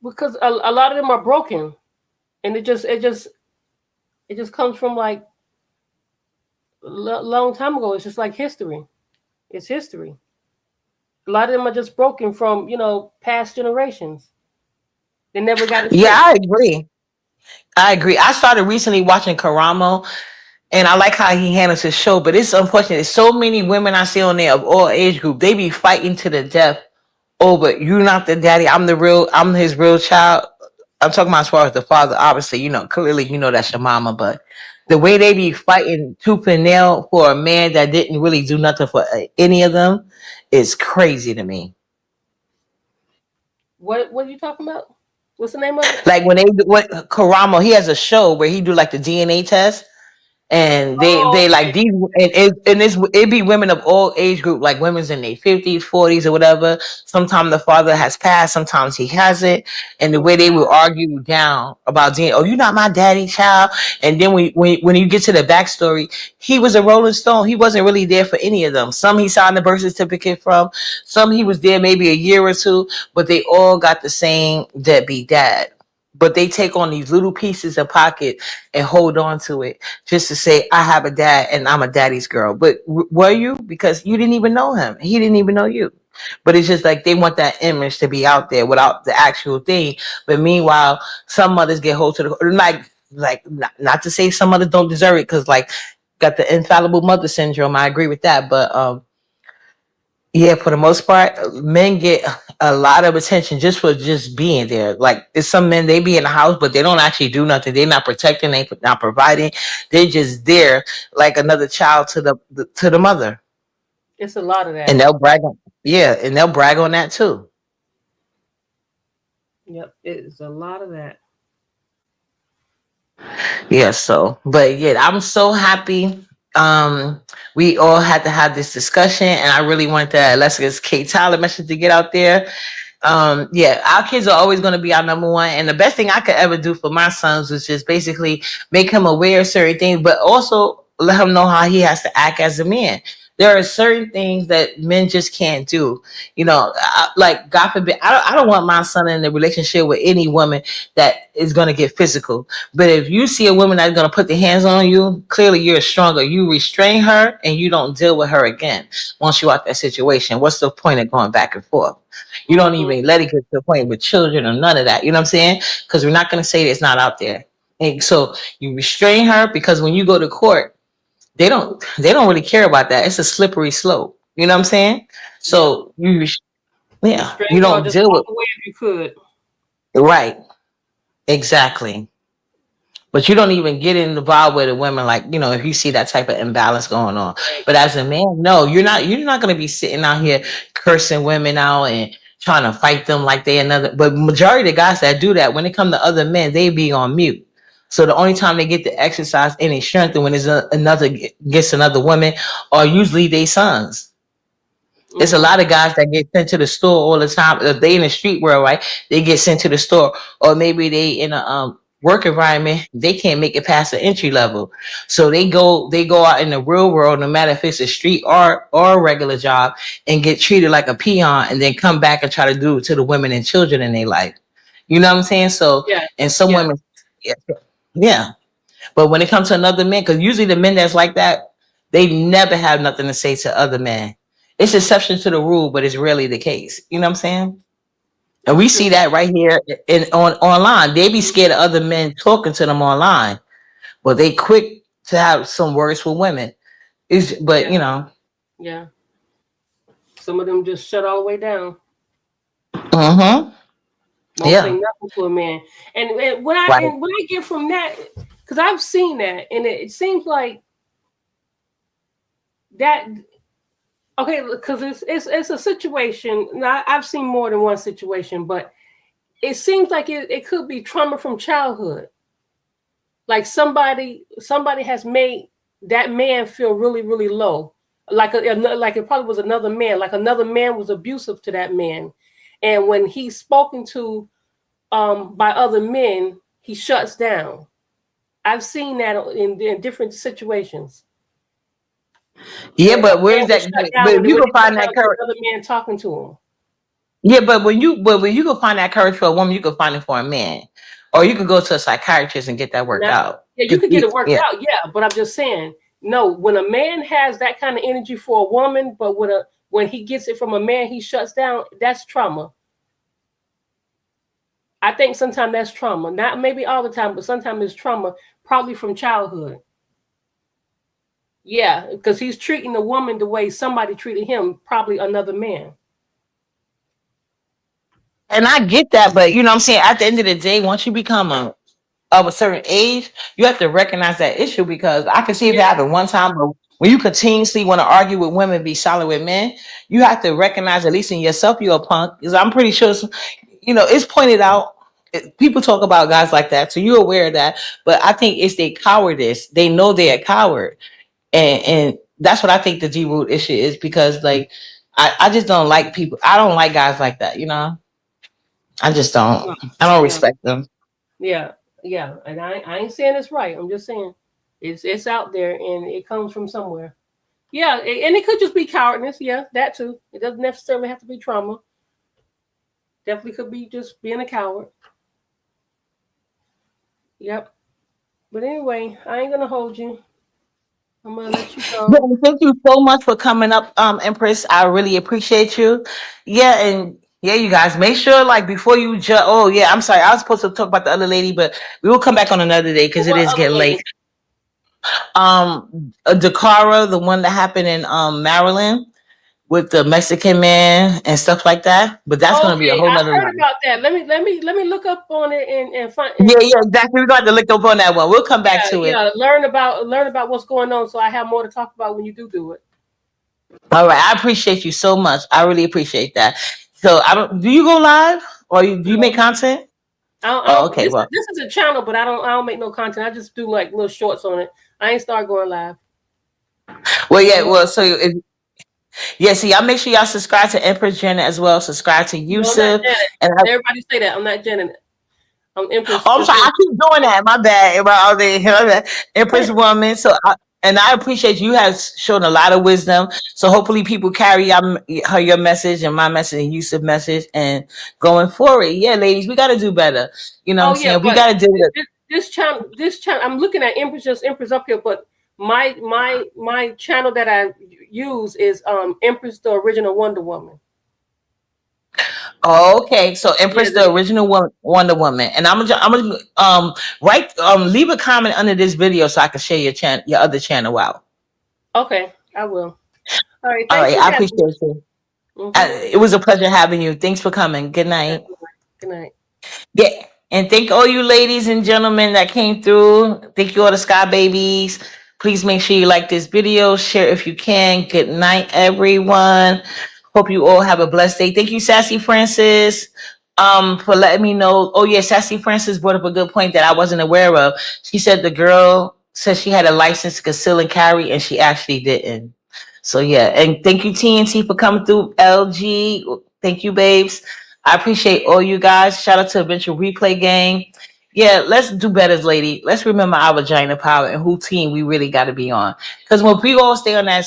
Because a lot of them are broken, and it just comes from like long time ago. It's just like history. It's history. A lot of them are just broken from past generations. They never got it. Yeah, I agree. I started recently watching Karamo, and I like how he handles his show. But it's unfortunate. There's so many women I see on there of all age group. They be fighting to the death over you not the daddy. I'm his real child. I'm talking about as far as the father. Obviously, clearly, that's your mama. But the way they be fighting tooth and nail for a man that didn't really do nothing for any of them is crazy to me. What are you talking about? What's the name of it? Like when Karamo, he has a show where he do like the DNA test. and they Oh, like these, and it be women of all age group, like women's in their 50s, 40s, or whatever. Sometimes the father has passed, sometimes he hasn't, and the way they will argue you down about being, oh, you're not my daddy child. And then when you get to the backstory, he was a Rolling Stone. He wasn't really there for any of them. Some he signed the birth certificate from, some he was there maybe a year or two, but they all got the same deadbeat dad. But they take on these little pieces of pocket and hold on to it just to say, I have a dad and I'm a daddy's girl. But were you? Because you didn't even know him. He didn't even know you. But it's just like they want that image to be out there without the actual thing. But meanwhile, some mothers get hold to the, like not to say some mothers don't deserve it, because like got the infallible mother syndrome. I agree with that. But yeah, for the most part, men get a lot of attention just for just being there. Like, it's some men, they be in the house, but they don't actually do nothing. They're not protecting, they not providing. They're just there like another child to the mother. it's a lot of And that. they'll brag on, yeah, and they'll brag on that too. Yep, it's a lot of that. Yeah, so but yeah, I'm so happy. We all had to have this discussion, and I really want that Alexis K. Tyler message to get out there. Yeah, our kids are always going to be our number one, and the best thing I could ever do for my sons was just basically make him aware of certain things, but also let him know how he has to act as a man. There are certain things that men just can't do. Like, God forbid, I don't want my son in a relationship with any woman that is going to get physical. But if you see a woman that's going to put their hands on you, clearly you're stronger. You restrain her and you don't deal with her again once you're out that situation. What's the point of going back and forth? You don't even let it get to the point with children or none of that. You know what I'm saying? Because we're not going to say that it's not out there. And so you restrain her, because when you go to court, they don't really care about that. It's a slippery slope. You know what I'm saying? So you Restrain or don't just deal walk with, away if you could. right. Exactly. But you don't even get involved with the women, like, if you see that type of imbalance going on. But as a man, no, you're not going to be sitting out here cursing women out and trying to fight them like they another. But majority of the guys that do that, when it comes to other men, they be on mute. So the only time they get to exercise any strength and when there's another gets another woman, are usually they sons. It's a lot of guys that get sent to the store all the time. If they in the street world, right? They get sent to the store, or maybe they in a work environment. They can't make it past the entry level, so they go out in the real world, no matter if it's a street or a regular job, and get treated like a peon, and then come back and try to do it to the women and children in their life. You know what I'm saying? So, Yeah, and some yeah. women, yeah. But when it comes to another man, because usually the men that's like that, they never have nothing to say to other men. It's exception to the rule, but it's rarely the case. You know what I'm saying? And we see that right here online. They be scared of other men talking to them online, but they quick to have some words for women. But Yeah. Some of them just shut all the way down. mm-hmm. Won't Yeah. say nothing to a man. And what Right. I get from that, because I've seen that, and it seems like that. Okay, because it's a situation. Now, I've seen more than one situation, but it seems like it could be trauma from childhood. Like somebody has made that man feel really, really low. Like it probably was another man. Like another man was abusive to that man, and when he's spoken to by other men, he shuts down. I've seen that in different situations. Yeah, but A where's man will that? shut down But when if you when can they find find that out courage. another man talking to him. Yeah, but when you can find that courage for a woman, you can find it for a man, or you can go to a psychiatrist and get that worked Now, out. yeah, you could get it worked Yeah. out, yeah. But I'm just saying, no, when a man has that kind of energy for a woman, but when he gets it from a man, he shuts down. That's trauma. I think sometimes that's trauma. Not maybe all the time, but sometimes it's trauma, probably from childhood. Yeah, because he's treating the woman the way somebody treated him, probably another man. And I get that, but you know what I'm saying? At the end of the day, once you become of a certain age, you have to recognize that issue, because I can see it happen one time, but when you continuously want to argue with women, be solid with men, you have to recognize, at least in yourself, you're a punk. Because I'm pretty sure, it's pointed out people talk about guys like that, so you're aware of that. But I think it's their cowardice. They know they're a coward, and that's what I think the G root issue is, because like I just don't like people. I don't like guys like that. You know, I just don't. I don't Yeah. respect them. Yeah, yeah, and I ain't saying it's right. I'm just saying it's out there and it comes from somewhere. Yeah, and it could just be cowardness. Yeah, that too. It doesn't necessarily have to be trauma. Definitely could be just being a coward. Yep. But anyway, I ain't gonna hold you. I'm gonna let you Yeah, go. and thank you so much for coming up, Empress. I really appreciate you. Yeah, and yeah, you guys make sure like before you judge. Oh yeah, I'm sorry. I was supposed to talk about the other lady, but we will come back on another day because it What is other getting lady? late. Dakara, the one that happened in Maryland with the Mexican man and stuff like that. But that's gonna be a Okay, whole I nother heard line. about that. Let me look up on it and find Yeah, and yeah, exactly. We're going to look up on that one. We'll come back yeah, to it. yeah, learn about what's going on so I have more to talk about when you do it. All right, I appreciate you so much. I really appreciate that. So I don't. Do you go live or do you make No, content? I Oh, don't, okay. Well, this is a channel, but I don't make no content. I just do like little shorts on it. I ain't start going live. well, yeah. No, Well, so yeah. See, y'all make sure y'all subscribe to Empress Jenna as well. Subscribe to no, I'm not Yusuf, Janet. and Everybody say that. I'm not Janet. I'm Empress. oh, I'm sorry. I keep doing that. My bad. My bad. Empress woman. So, and I appreciate you have shown a lot of wisdom. So hopefully people carry your message and my message and Yusuf message and going forward. Yeah, ladies, we got to do better. You know what Oh I'm yeah, saying? We but got to do it. this channel. I'm looking at Empress up here, but my channel that I use is Empress the Original Wonder Woman. Oh, okay, so Yeah. Empress, the original Wonder Woman, and I'm gonna write leave a comment under this video so I can share your other channel out. Okay, I will. All right. All Thanks right, for I having me. appreciate you. Mhm. It was a pleasure having you. Thanks for coming. Good night. Good night. Yeah, and thank all you ladies and gentlemen that came through. Thank you all the Sky Babies. Please make sure you like this video, share if you can. Good night, everyone. Hope you all have a blessed day. Thank you, Sassy Francis, for letting me know. Oh yeah, Sassy Francis brought up a good point that I wasn't aware of. She said the girl said she had a license to conceal and carry, and she actually didn't. So yeah, and thank you TNT for coming through. LG, thank you, babes. I appreciate all you guys. Shout out to Adventure Replay Gang. Yeah, let's do better, lady. Let's remember our vagina power and who team we really got to be on. Because when we all stay on that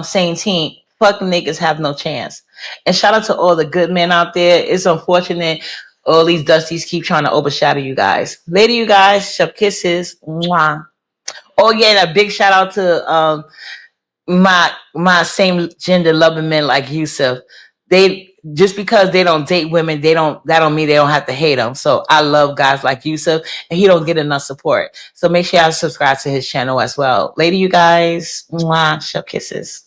same team, fuck niggas have no chance. And shout out to all the good men out there. It's unfortunate all these dusties keep trying to overshadow you guys. Later, you guys. Shove kisses. Mwah. Oh yeah, and a big shout out to my same gender loving men like Yusuf. They just because they don't date women, that don't mean they don't have to hate them. So I love guys like Yusuf, and he don't get enough support. So make sure y'all subscribe to his channel as well. Later, you guys. Mwah, shove kisses.